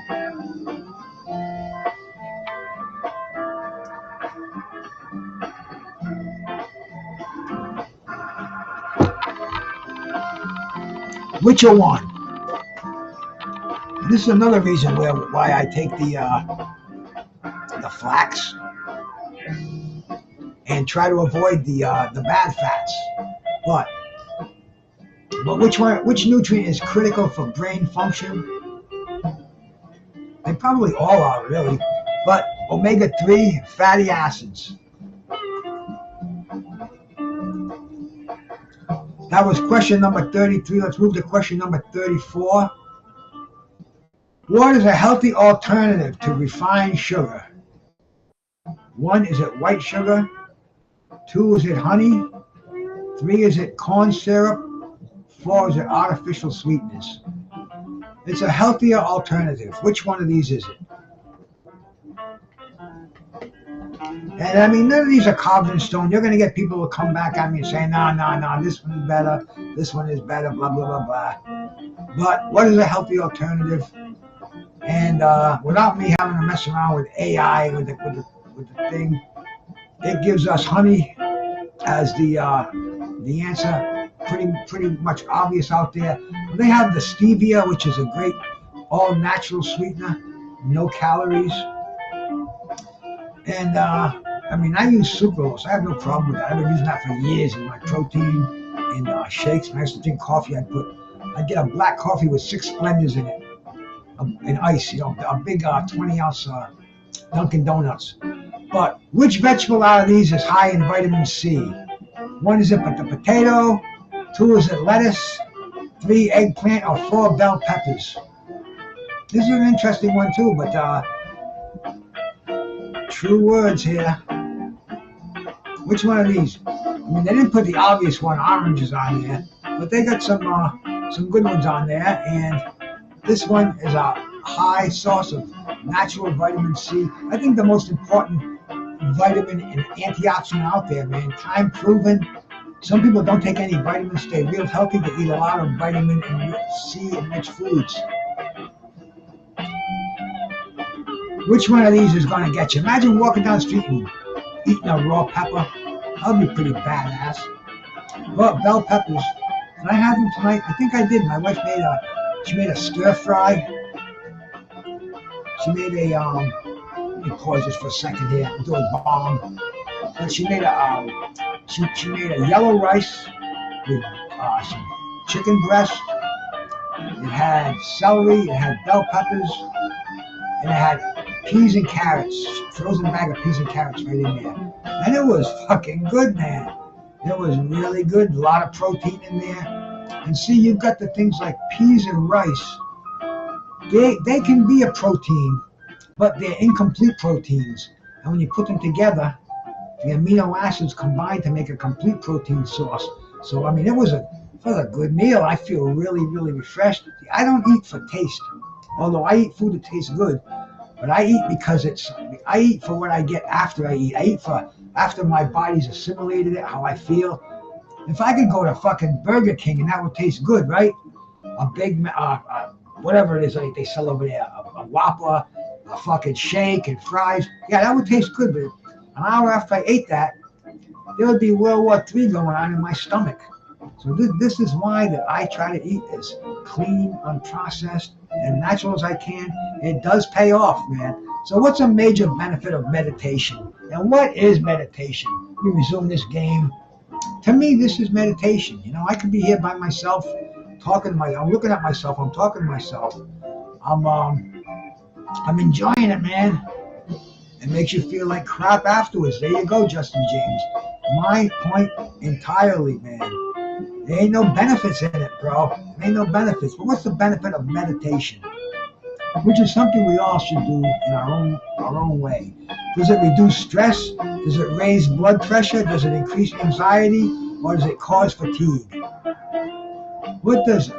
Which one? This is another reason why I take the flax and try to avoid the bad fats. But which nutrient is critical for brain function? They probably all are, really. But omega-3 fatty acids. That was question number 33. Let's move to question number 34. What is a healthy alternative to refined sugar? 1, is it white sugar? 2, is it honey? 3, is it corn syrup? 4, is it artificial sweetness? It's a healthier alternative. Which one of these is it? And I mean, none of these are carved in stone. You're going to get people who come back at me and say, no, this one is better, this one is better, blah, blah, blah, blah. But what is a healthy alternative? And without me having to mess around with AI, with the thing, it gives us honey as the answer. Pretty much obvious out there. They have the stevia, which is a great all-natural sweetener, no calories. And I mean, I use sucralose. I have no problem with that. I've been using that for years in my protein, in shakes. When I used to drink coffee, I'd get a black coffee with 6 Splendors in it, in ice. You know, a big 20-ounce Dunkin' Donuts. But which vegetable out of these is high in vitamin C? 1, is it the potato? 2, is it lettuce? 3, eggplant, or 4, bell peppers? This is an interesting one too, but true words here. Which one of these? I mean, they didn't put the obvious one, oranges, on there, but they got some good ones on there. And this one is a high source of natural vitamin C. I think the most important vitamin and antioxidant out there, man. Time proven. Some people don't take any vitamins, stay real healthy. They eat a lot of vitamin and C enriched foods. Which one of these is going to get you? Imagine walking down the street and eating a raw pepper. That would be pretty badass. But bell peppers, did I have them tonight? I think I did. My wife made a stir fry. She made a, let me pause this for a second here. I'm doing bomb. But she made she made a yellow rice with some chicken breast. It had celery, it had bell peppers, and it had peas and carrots, frozen bag of peas and carrots right in there. And it was fucking good, man. It was really good, a lot of protein in there. And see, you've got the things like peas and rice. They can be a protein, but they're incomplete proteins. And when you put them together, the amino acids combine to make a complete protein source. So, I mean, it was a good meal. I feel really, really refreshed. I don't eat for taste, although I eat food that tastes good. But I eat because I eat for what I get after I eat. I eat for after my body's assimilated it, how I feel. If I could go to fucking Burger King and that would taste good, right? A big, whatever it is like they sell over there, a Whopper, a fucking shake and fries. Yeah, that would taste good, but an hour after I ate that, there would be World War III going on in my stomach. So this is why that I try to eat as clean, unprocessed, and natural as I can. It does pay off, man. So what's a major benefit of meditation? And what is meditation? Let me resume this game. To me, this is meditation. You know, I could be here by myself, I'm looking at myself, I'm talking to myself. I'm enjoying it, man. It makes you feel like crap afterwards. There you go, Justin James. My point entirely, man. There ain't no benefits in it, bro. There ain't no benefits. But what's the benefit of meditation? Which is something we all should do in our own way. Does it reduce stress? Does it raise blood pressure? Does it increase anxiety? Or does it cause fatigue? What does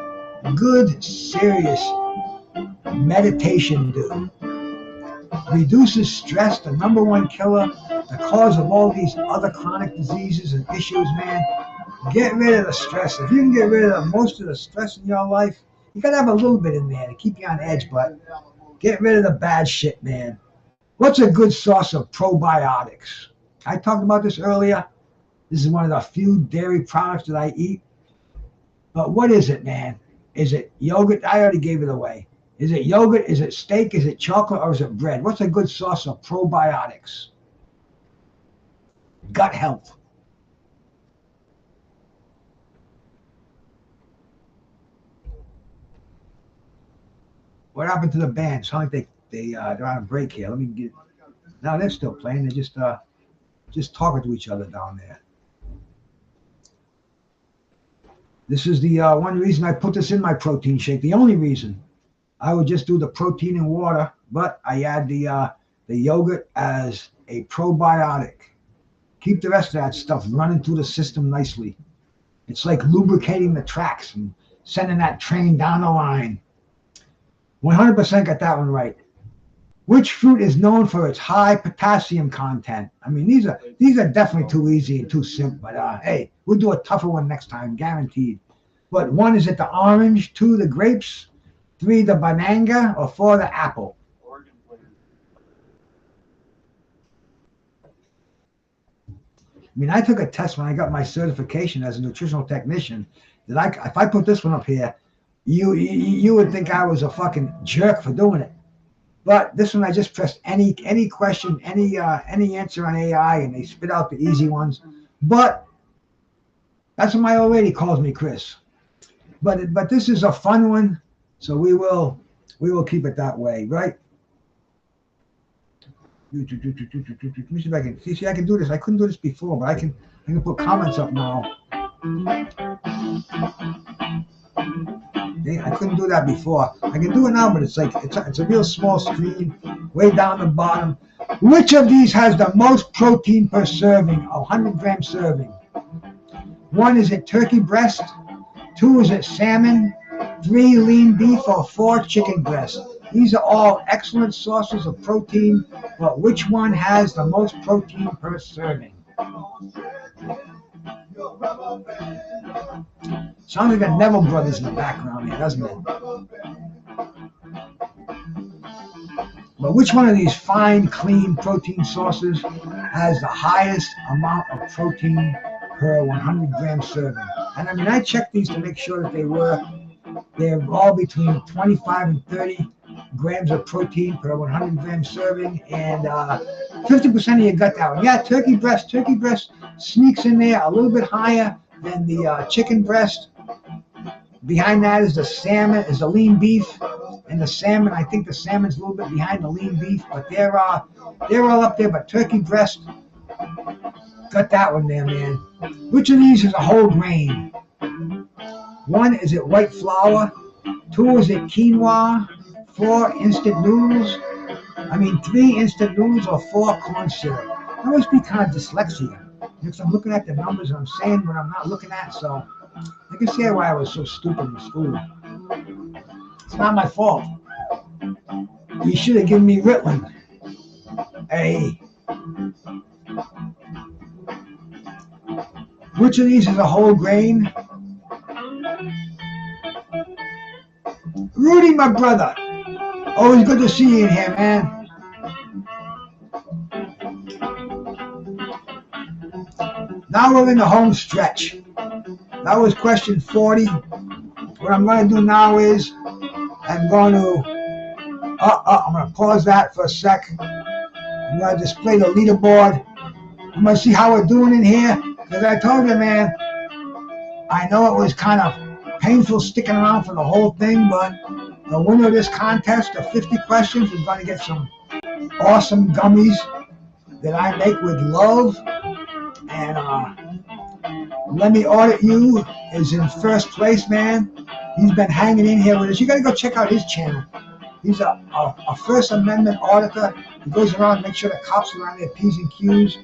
good, serious meditation do? Reduces stress, the number one killer, the cause of all these other chronic diseases and issues, man. Get rid of the stress. If you can get rid of most of the stress in your life, you gotta have a little bit in there to keep you on edge, but get rid of the bad shit, man. What's a good source of probiotics? I talked about this earlier. This is one of the few dairy products that I eat. But what is it, man? Is it yogurt? I already gave it away. Is it yogurt? Is it steak? Is it chocolate? Or is it bread? What's a good source of probiotics? Gut health. What happened to the band? Sound like they're on a break here. Let me get. No, they're still playing. They're just talking to each other down there. This is the one reason I put this in my protein shake. The only reason. I would just do the protein and water, but I add the yogurt as a probiotic. Keep the rest of that stuff running through the system nicely. It's like lubricating the tracks and sending that train down the line. 100% got that one right. Which fruit is known for its high potassium content? I mean, these are definitely too easy and too simple. But hey, we'll do a tougher one next time, guaranteed. But 1, is it the orange? 2, the grapes? 3, the banana? Or 4, the apple? Oregon flavor. I mean, I took a test when I got my certification as a nutritional technician. That if I put this one up here, you would think I was a fucking jerk for doing it. But this one, I just pressed any question, any answer on AI, and they spit out the easy ones. But that's what my old lady calls me, Chris. But this is a fun one, so we will keep it that way, right? Let me see if I can see. I can do this. I couldn't do this before, but I can put comments up now. I couldn't do that before. I can do it now, but it's a real small screen, way down the bottom. Which of these has the most protein per serving? 100-gram serving. 1, is it turkey breast? 2, is it salmon? 3, lean beef, or 4, chicken breast? These are all excellent sources of protein, but which one has the most protein per serving? Sounds like the Neville brothers in the background here, doesn't it? But which one of these fine, clean protein sources has the highest amount of protein per 100-gram serving? And I mean, I checked these to make sure that they're all between 25 and 30 grams of protein per 100-gram serving, and 50% of you got that one. Yeah, turkey breast sneaks in there a little bit higher than the chicken breast. Behind that is the salmon, is the lean beef, and the salmon. I think the salmon's a little bit behind the lean beef, but they're all up there. But turkey breast got that one there, man. Which of these is a whole grain? 1, is it white flour? 2, is it quinoa? 4, instant noodles? 3 instant noodles, or 4 corn syrup? I must be kind of dyslexic because I'm looking at the numbers and I'm saying what I'm not looking at, so I can see why I was so stupid in school. It's not my fault. You should have given me Ritalin. Hey. Which of these is a whole grain? Rudy, my brother. Always good to see you in here, man. Now we're in the home stretch. That was question 40. What I'm going to do now is I'm going to pause that for a sec. I'm going to display the leaderboard. I'm going to see how we're doing in here. Because I told you, man, I know it was kind of painful sticking around for the whole thing, but the winner of this contest of 50 questions is going to get some awesome gummies that I make with love. And Let Me Audit You is in first place, man. He's been hanging in here with us. You got to go check out his channel. He's a First Amendment auditor. He goes around and makes sure the cops are on their P's and Q's.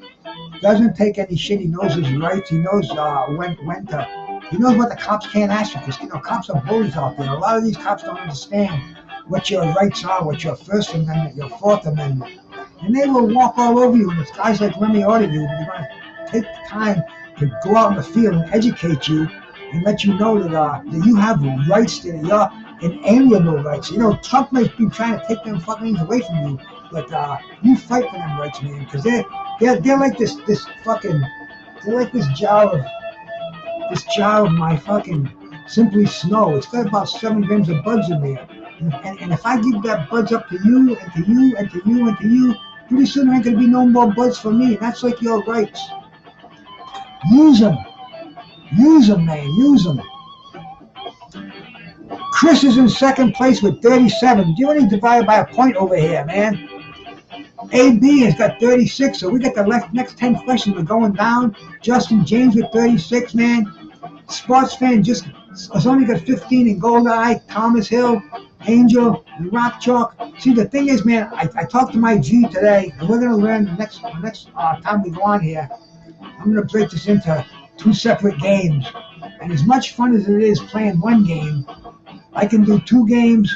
Doesn't take any shit. He knows his rights. He knows when to. He knows what the cops can't ask you, because cops are bullies out there. A lot of these cops don't understand what your rights are, what your First Amendment, your Fourth Amendment, and they will walk all over you. And it's guys like Let Me Audit You that are going to take the time to go out in the field and educate you and let you know that you have rights, that you're inalienable rights. Trump might be trying to take them fucking things away from you, but you fight for them rights, man, because they're like this fucking, they're like this jar of my fucking Simply Snow. It's got about 7 grams of buds in there. And if I give that buds up to you and to you and to you and to you, pretty soon there ain't gonna be no more buds for me. And that's like your rights. Use them. Use them, man. Use them. Chris is in second place with 37. You only divided by a point over here, man. AB has got 36, so we got the next 10 questions. We're going down. Justin James with 36, man. Sports fan just has only got 15 in Goldeneye. Thomas Hill, Angel, and Rock Chalk. See, the thing is, man, I talked to my G today, and we're going to learn the next time we go on here. I'm going to break this into 2 separate games. And as much fun as it is playing one game, I can do 2 games.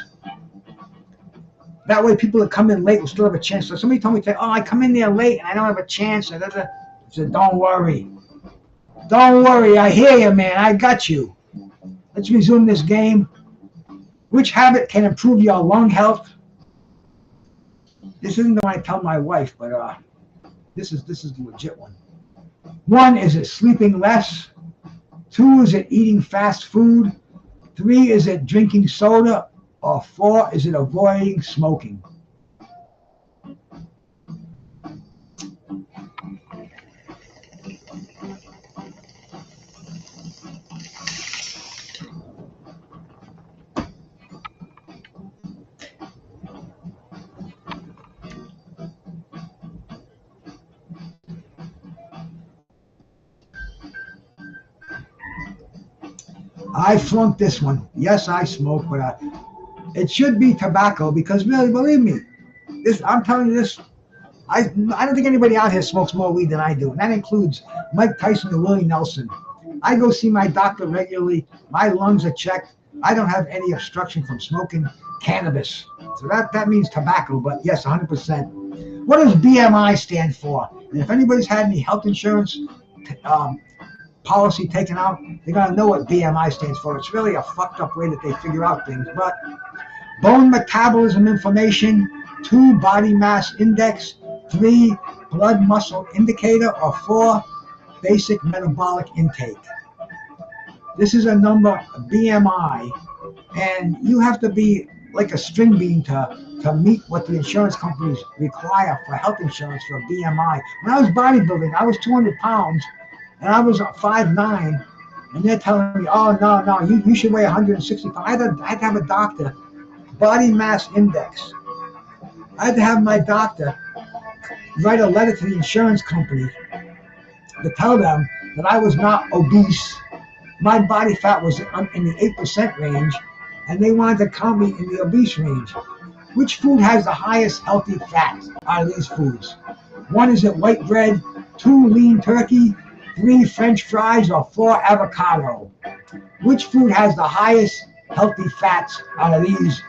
That way people that come in late will still have a chance. So somebody told me today, oh, I come in there late and I don't have a chance. I said, don't worry. Don't worry. I hear you, man. I got you. Let's resume this game. Which habit can improve your lung health? This isn't the one I tell my wife, but this is the legit one. 1, is it sleeping less? 2, is it eating fast food? 3, is it drinking soda? Or 4, is it avoiding smoking? I flunked this one. Yes, I smoke, but it should be tobacco because really, believe me, I'm telling you this. I don't think anybody out here smokes more weed than I do, and that includes Mike Tyson and Willie Nelson. I go see my doctor regularly. My lungs are checked. I don't have any obstruction from smoking cannabis. So that means tobacco, but yes, 100%. What does BMI stand for? And if anybody's had any health insurance policy taken out, they're going to know what BMI stands for. It's really a fucked up way that they figure out things. But bone metabolism information, 2, body mass index, 3, blood muscle indicator, or 4, basic metabolic intake. This is a number, BMI, and you have to be like a string bean to meet what the insurance companies require for health insurance for BMI. When I was bodybuilding, I was 200 pounds, and I was 5'9", and they're telling me, oh, no, you should weigh 160 pounds. I had to have a doctor, body mass index. I had to have my doctor write a letter to the insurance company to tell them that I was not obese. My body fat was in the 8% range, and they wanted to count me in the obese range. Which food has the highest healthy fat out of these foods? 1, is it white bread? 2, lean turkey? 3, French fries? Or 4, avocado? Which food has the highest healthy fats out of these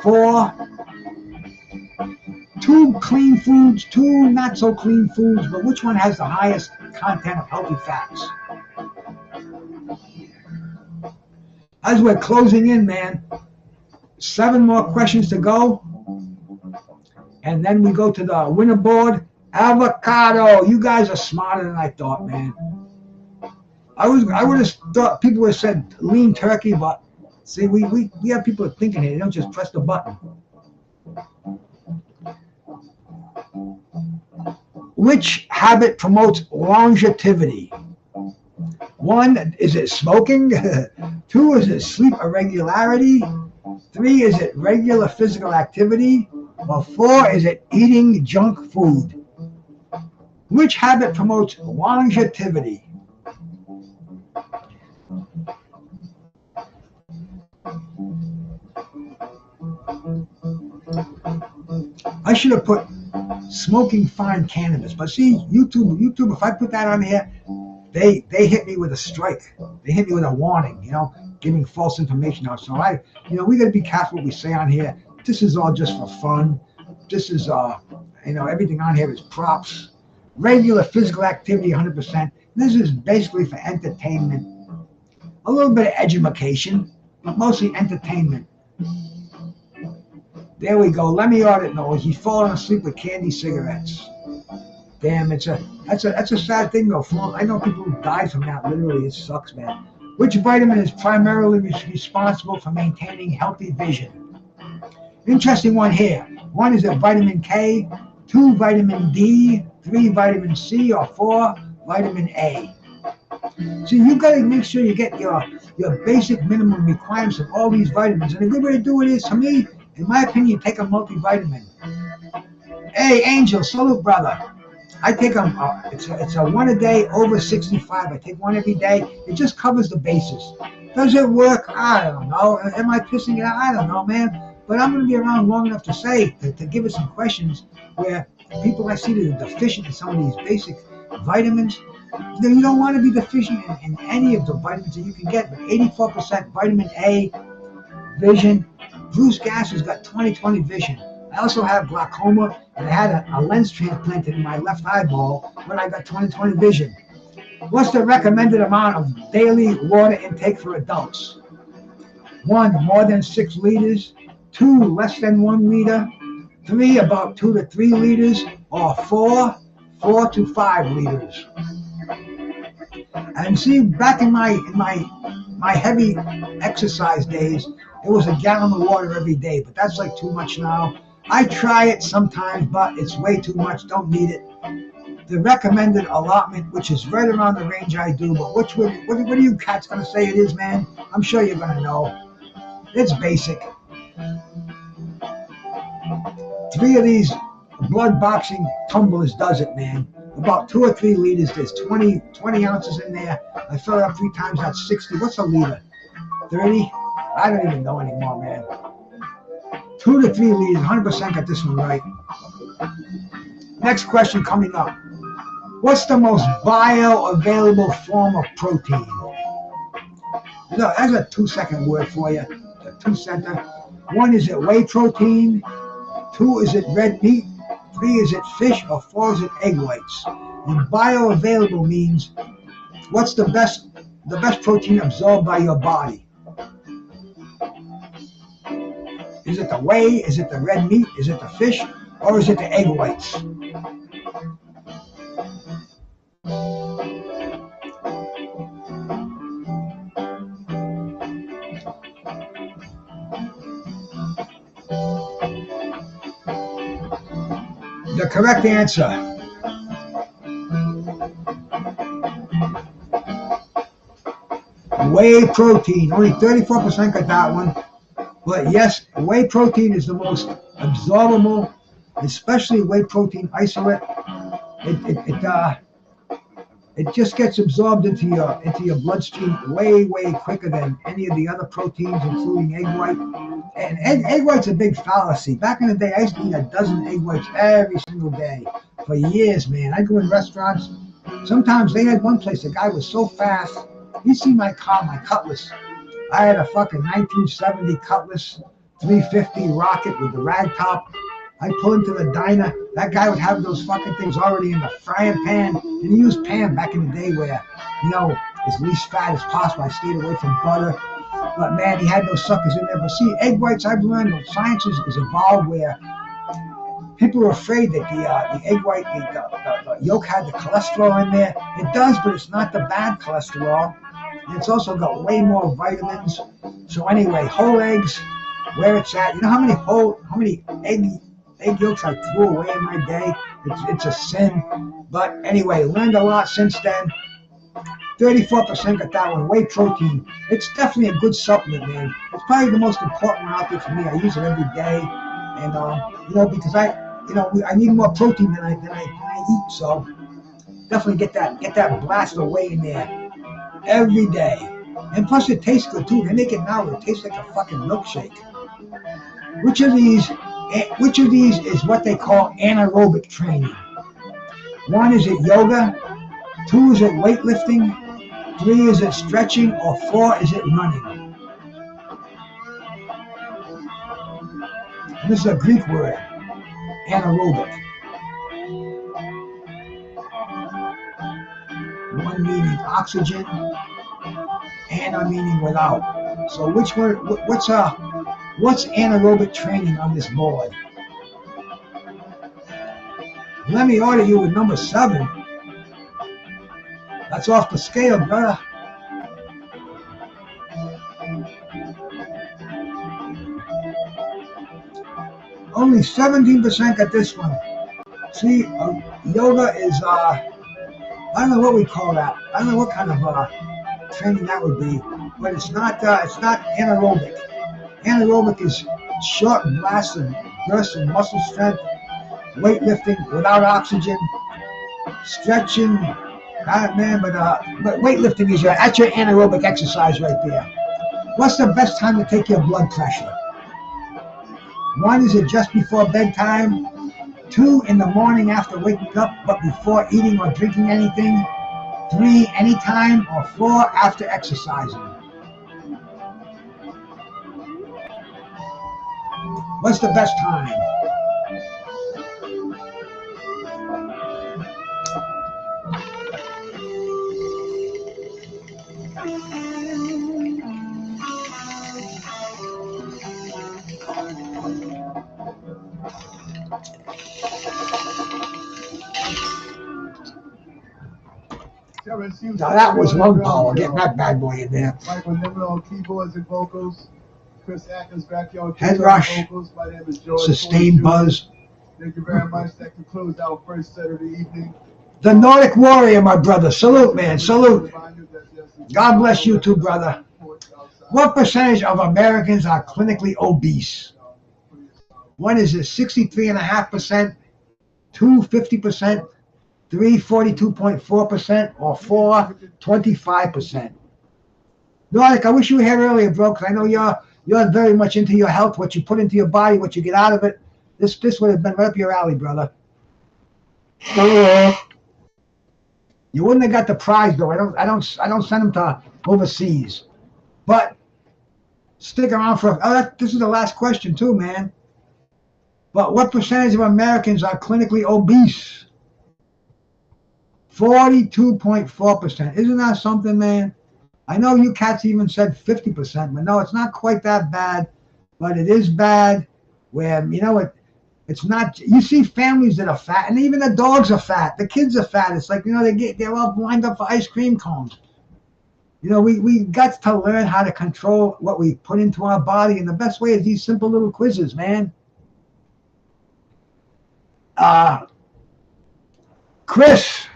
4? 2 clean foods, 2 not so clean foods, but which one has the highest content of healthy fats? As we're closing in, man, 7 more questions to go, and then we go to the winner board. Avocado. You guys are smarter than I thought, man. I would have thought people would have said lean turkey, but see, we have people thinking here. They don't just press the button. Which habit promotes longevity? 1, is it smoking? 2, is it sleep irregularity? 3, is it regular physical activity? Or 4, is it eating junk food? Which habit promotes longevity? I should have put smoking fine cannabis, but see, YouTube, if I put that on here, they hit me with a strike. They hit me with a warning, giving false information out. So we got to be careful what we say on here. This is all just for fun. This is, everything on here is props. Regular physical activity, 100%. This is basically for entertainment. A little bit of education, but mostly entertainment. There we go. Let me audit knows he's falling asleep with candy cigarettes. Damn, that's a sad thing though. I know people who died from that. Literally, it sucks, man. Which vitamin is primarily responsible for maintaining healthy vision? Interesting one here. 1 is a vitamin K, 2 vitamin D, 3 vitamin C, or 4 vitamin A. So you got to make sure you get your basic minimum requirements of all these vitamins. And a good way to do it is, to me, in my opinion, take a multivitamin. Hey, Angel, salute, brother. I take it's a 1 a day over 65. I take 1 every day. It just covers the bases. Does it work? I don't know. Am I pissing it out? I don't know, man. But I'm going to be around long enough to say, to give it some questions where people I see that are deficient in some of these basic vitamins. You don't want to be deficient in any of the vitamins that you can get, but 84% vitamin A, vision. Bruce Gasser's got 20/20 vision. I also have glaucoma, and I had a lens transplanted in my left eyeball when I got 20/20 vision. What's the recommended amount of daily water intake for adults? 1, more than 6 liters. 2, less than 1 liter. 3, about 2 to 3 liters. Or 4, 4 to 5 liters. And see, back in my heavy exercise days, it was a gallon of water every day, but that's like too much now. I try it sometimes, but it's way too much. Don't need it. The recommended allotment, which is right around the range I do, but what are you cats gonna say it is, man? I'm sure you're gonna know. It's basic. 3 of these blood boxing tumblers does it, man. About 2 or 3 liters. There's 20 ounces in there. I fill it up 3 times. That's 60. What's a liter? 30? I don't even know anymore, man. 2 to 3 liters. 100% got this one right. Next question coming up. What's the most bioavailable form of protein? That's a 2-second word for you. A 2-center. 1, is it whey protein? 2, is it red meat? 3, is it fish? Or 4, is it egg whites? And bioavailable means what's the best protein absorbed by your body? Is it the whey? Is it the red meat? Is it the fish? Or is it the egg whites? The correct answer. Whey protein. Only 34% got that one. But yes, whey protein is the most absorbable, especially whey protein isolate. It just gets absorbed into your bloodstream way quicker than any of the other proteins, including egg white. And egg white's a big fallacy. Back in the day, I used to eat a dozen egg whites every single day for years, man. I'd go in restaurants. Sometimes they had one place, the guy was so fast. You'd see my car, my Cutlass. I had a fucking 1970 Cutlass 350 Rocket with the rag top. I'd pull into the diner. That guy would have those fucking things already in the frying pan. And he used pan back in the day where, as least fat as possible. I stayed away from butter. But man, he had those suckers in there. But see, egg whites, I've learned that science is evolved where people were afraid that the egg white, the yolk had the cholesterol in there. It does, but it's not the bad cholesterol. And it's also got way more vitamins. So anyway, whole eggs, where it's at. You know how many egg yolks I threw away in my day? It's a sin. But anyway, learned a lot since then. 34% got that one. Whey protein. It's definitely a good supplement, man. It's probably the most important one out there for me. I use it every day, and because I need more protein than I eat. So definitely get that blast of whey in there every day. And plus, it tastes good too. They make it now. It tastes like a fucking milkshake. Which of these is what they call anaerobic training? 1, is it yoga? 2, is it weightlifting? 3, is it stretching? Or 4, is it running? And this is a Greek word, anaerobic. 1 meaning oxygen, ana meaning without. So which word? What's anaerobic training on this board? Let me order you with number 7. That's off the scale, brother. Only 17% got this one. See, yoga is, I don't know what we call that. I don't know what kind of training that would be, but it's not anaerobic. Anaerobic is short blasts of bursts and muscle strength, weightlifting without oxygen, stretching. Man, but weightlifting is that's your anaerobic exercise right there. What's the best time to take your blood pressure? 1, is it just before bedtime? 2, in the morning after waking up, but before eating or drinking anything? 3, anytime? Or 4, after exercising? What's the best time? Now that was lung power, getting that bad boy in there. Mike with Limit on keyboards and vocals. Chris Atkins, backyard Head rush, vocals. My name is George. sustained buzz. Thank you very much. That concludes our first set of the evening. The Nordic Warrior, my brother. Salute, man. Salute. God bless you too, brother. What percentage of Americans are clinically obese? 1, is it 63.5%? 2, 50%? 3, 42.4%? Or 4, 25%? Nordic, I wish you were here earlier, bro, because I know you're very much into your health, what you put into your body, what you get out of it. This would have been right up your alley, brother. You wouldn't have got the prize though. I don't send them to overseas. But stick around for this is the last question too, man. But what percentage of Americans are clinically obese? 42.4%. Isn't that something, man? I know you cats even said 50%, but no, it's not quite that bad. But it is bad where, it's not, you see families that are fat, and even the dogs are fat. The kids are fat. It's like, they're all lined up for ice cream cones. We got to learn how to control what we put into our body, and the best way is these simple little quizzes, man. Chris,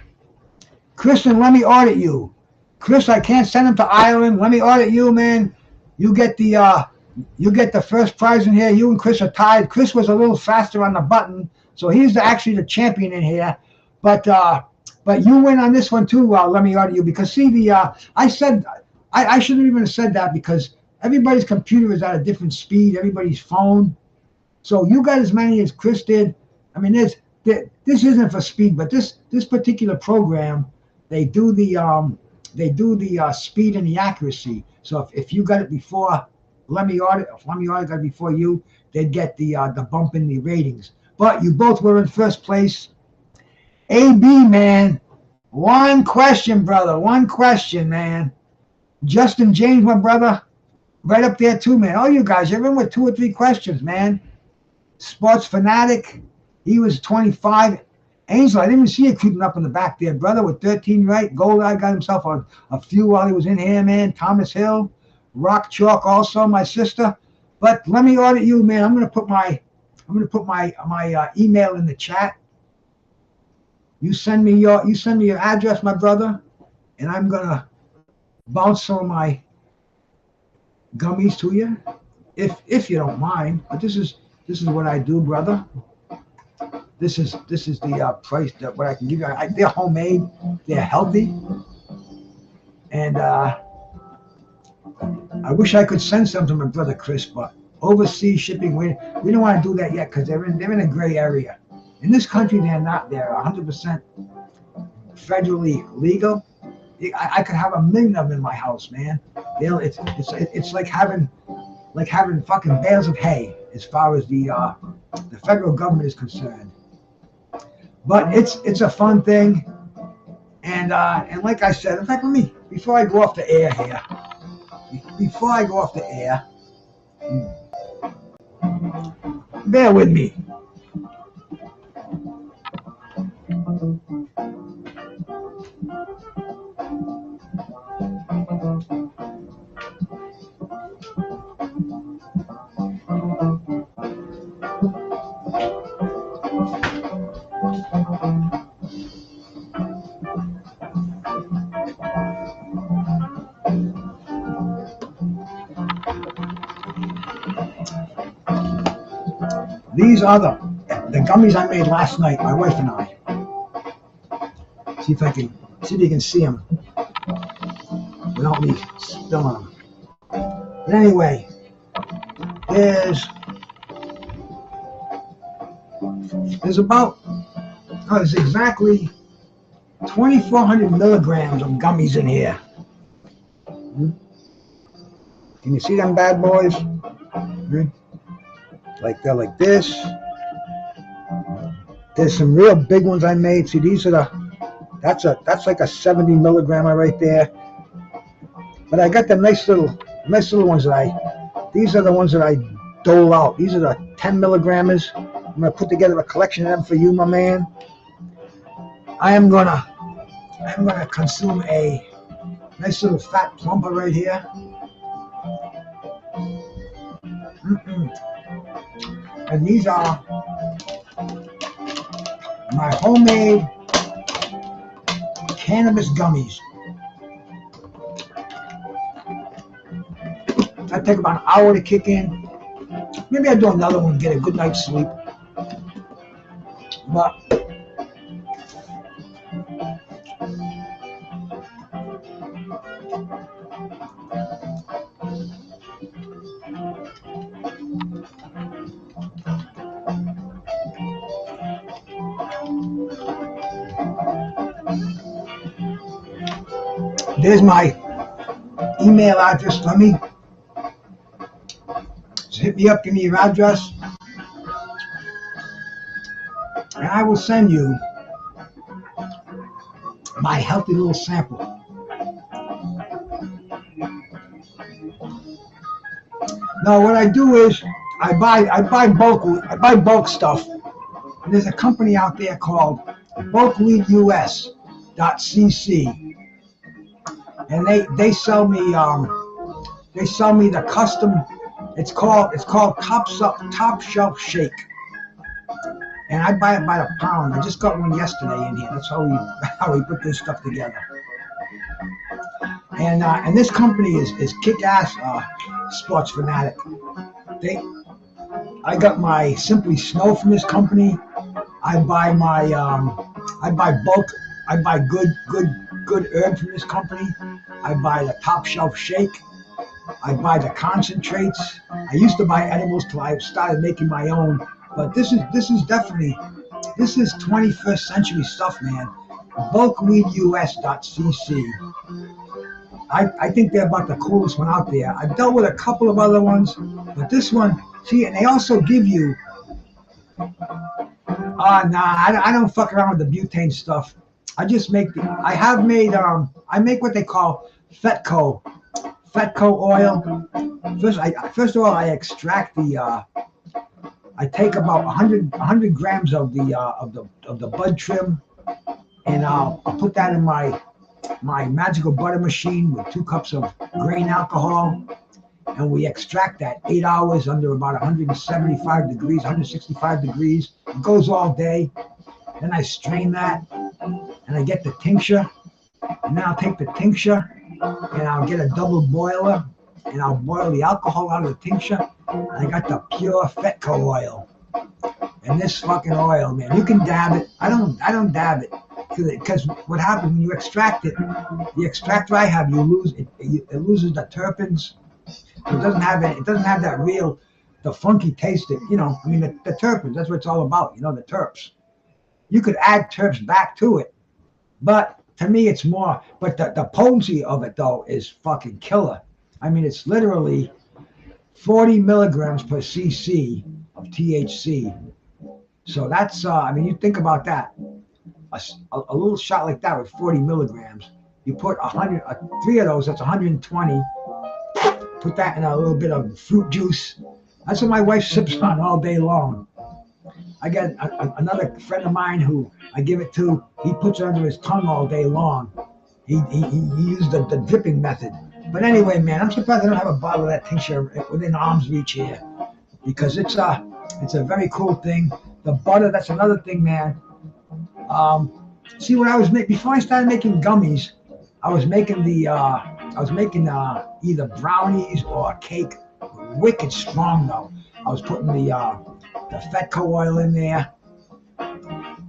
and let me audit you. Chris, I can't send him to Ireland. Let me audit you, man. You get the first prize in here. You and Chris are tied. Chris was a little faster on the button, so he's actually the champion in here. But you win on this one too. Let me audit you, because see, I shouldn't even have said that, because everybody's computer is at a different speed. Everybody's phone. So you got as many as Chris did. I mean, this isn't for speed, but this particular program, they do the speed and the accuracy. So if you got it before Let Me Audit got it before you, they'd get the bump in the ratings. But you both were in first place. AB, man, one question, brother, one question, man. Justin James, my brother, right up there too, man. All you guys, you're in with 2 or 3 questions, man. Sports Fanatic, he was 25. Angel, I didn't even see you creeping up in the back there, brother, with 13 right. Gold Eye got himself a few while he was in here, man. Thomas Hill, Rock Chalk, also my sister. But let me audit you, man. I'm gonna put my email in the chat. You send me your address, my brother, and I'm gonna bounce some of my gummies to you, if you don't mind. But this is what I do, brother. This is the price that what I can give you. They're homemade, they're healthy, and I wish I could send some to my brother Chris, but overseas shipping, we don't want to do that yet, because they're in a gray area. In this country, they're 100% federally legal. I could have 1 million of them in my house, man. It's like having fucking bales of hay as far as the federal government is concerned. But it's a fun thing, and like I said, in fact, before I go off the air here, bear with me. These are the gummies I made last night, my wife and I. See if you can see them without me spilling them. But anyway, there's about, there's exactly 2,400 milligrams of gummies in here. Can you see them bad boys? Like they're like this. There's some real big ones I made. See, these are that's like a 70 milligrammer right there. But I got the nice little ones these are the ones that I dole out. These are the 10 milligrammers. I'm gonna put together a collection of them for you, my man. I'm gonna consume a nice little fat plumper right here. And these are my homemade cannabis gummies. That take about an hour to kick in. Maybe I'll do another one, get a good night's sleep. But there's my email address. Let me just hit me up, give me your address, and I will send you my healthy little sample. Now what I do is I buy bulk stuff. And there's a company out there called bulkweedus.cc, and they sell me the custom. It's called Top Shelf Shake, and I buy it by the pound. I just got one yesterday in here. That's how we put this stuff together. And this company is kick-ass sports fanatic. I got my Simply Snow from this company. I buy good herb from this company. I buy the Top Shelf Shake. I buy the concentrates. I used to buy edibles till I started making my own. But this is 21st century stuff, man. Bulkweedus.cc. I think they're about the coolest one out there. I've dealt with a couple of other ones, but this one, see, and they also give you. I don't fuck around with the butane stuff. I just make I make what they call Fetco oil. First of all, I extract I take about 100 grams of the bud trim, and I'll put that in my magical butter machine with 2 cups of grain alcohol, and we extract that 8 hours under about 175 degrees, 165 degrees. It goes all day. Then I strain that, and I get the tincture, and then I'll take the tincture, and I'll get a double boiler, and I'll boil the alcohol out of the tincture, and I got the pure Fetco oil. And this fucking oil, man, you can dab it. I don't dab it, because what happens when you extract it, the extractor I have, it loses the terpenes. It doesn't have that real, the funky taste that, the terpenes, that's what it's all about, the terps. You could add terps back to it, but to me it's more, but the potency of it though is fucking killer. I mean, it's literally 40 milligrams per cc of THC. So that's, you think about that. A little shot like that with 40 milligrams, you put 3 of those, that's 120. Put that in a little bit of fruit juice. That's what my wife sips on all day long. I got another friend of mine who I give it to. He puts it under his tongue all day long. He used the dripping method. But anyway, man, I'm surprised I don't have a bottle of that tincture within arm's reach here, because it's a very cool thing. The butter, that's another thing, man. See, what I was making before I started making gummies, I was making either brownies or a cake, wicked strong though. I was putting the the Fetco oil in there,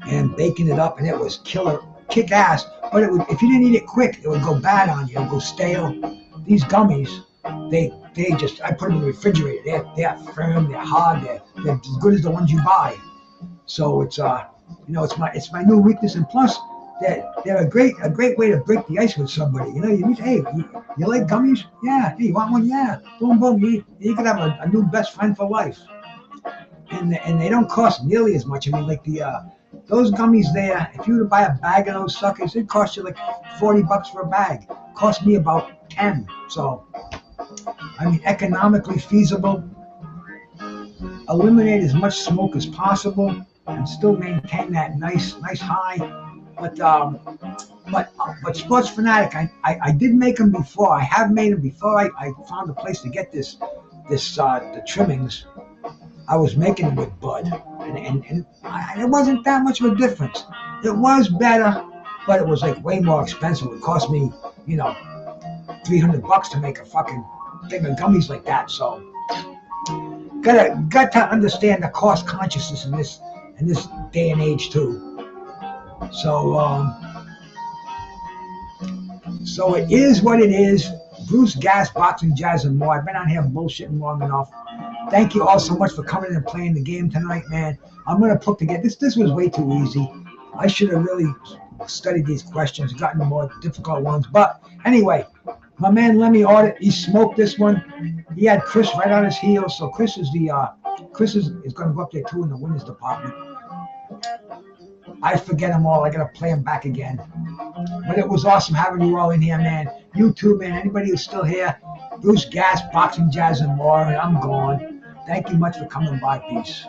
and baking it up, and it was killer, kick ass. But it would, if you didn't eat it quick, it would go bad on you. It would go stale. These gummies, they just, I put them in the refrigerator. They're firm, they're hard, they're as good as the ones you buy. So it's it's my new weakness, and plus they're a great way to break the ice with somebody. You meet, hey, you like gummies? Yeah. Hey, you want one? Yeah. Boom, boom. You could have a new best friend for life. And they don't cost nearly as much. I mean, like those gummies there, if you were to buy a bag of those suckers, it'd cost you like $40 for a bag. It cost me about 10. So, I mean, economically feasible. Eliminate as much smoke as possible and still maintain that nice high. But Sports Fanatic, I did make them before. I have made them before. I found a place to get the trimmings. I was making them with bud, and it wasn't that much of a difference. It was better, but it was like way more expensive. It cost me, $300 to make a fucking thing of gummies like that. So, got to understand the cost consciousness in this day and age too. So it is what it is. Bruce, Gas, Boxing, Jazz, and more. I've been on here bullshitting long enough. Thank you all so much for coming and playing the game tonight, man. I'm gonna put together this was way too easy. I should have really studied these questions, gotten the more difficult ones. But anyway, my man Lemmy Audit, he smoked this one. He had Chris right on his heels, so Chris is gonna go up there too in the winners department. I forget them all. I gotta play them back again. But it was awesome having you all in here, man. You too, man. Anybody who's still here, Bruce, Gas, Boxing, Jazz, and more. I'm gone. Thank you much for coming by. Peace.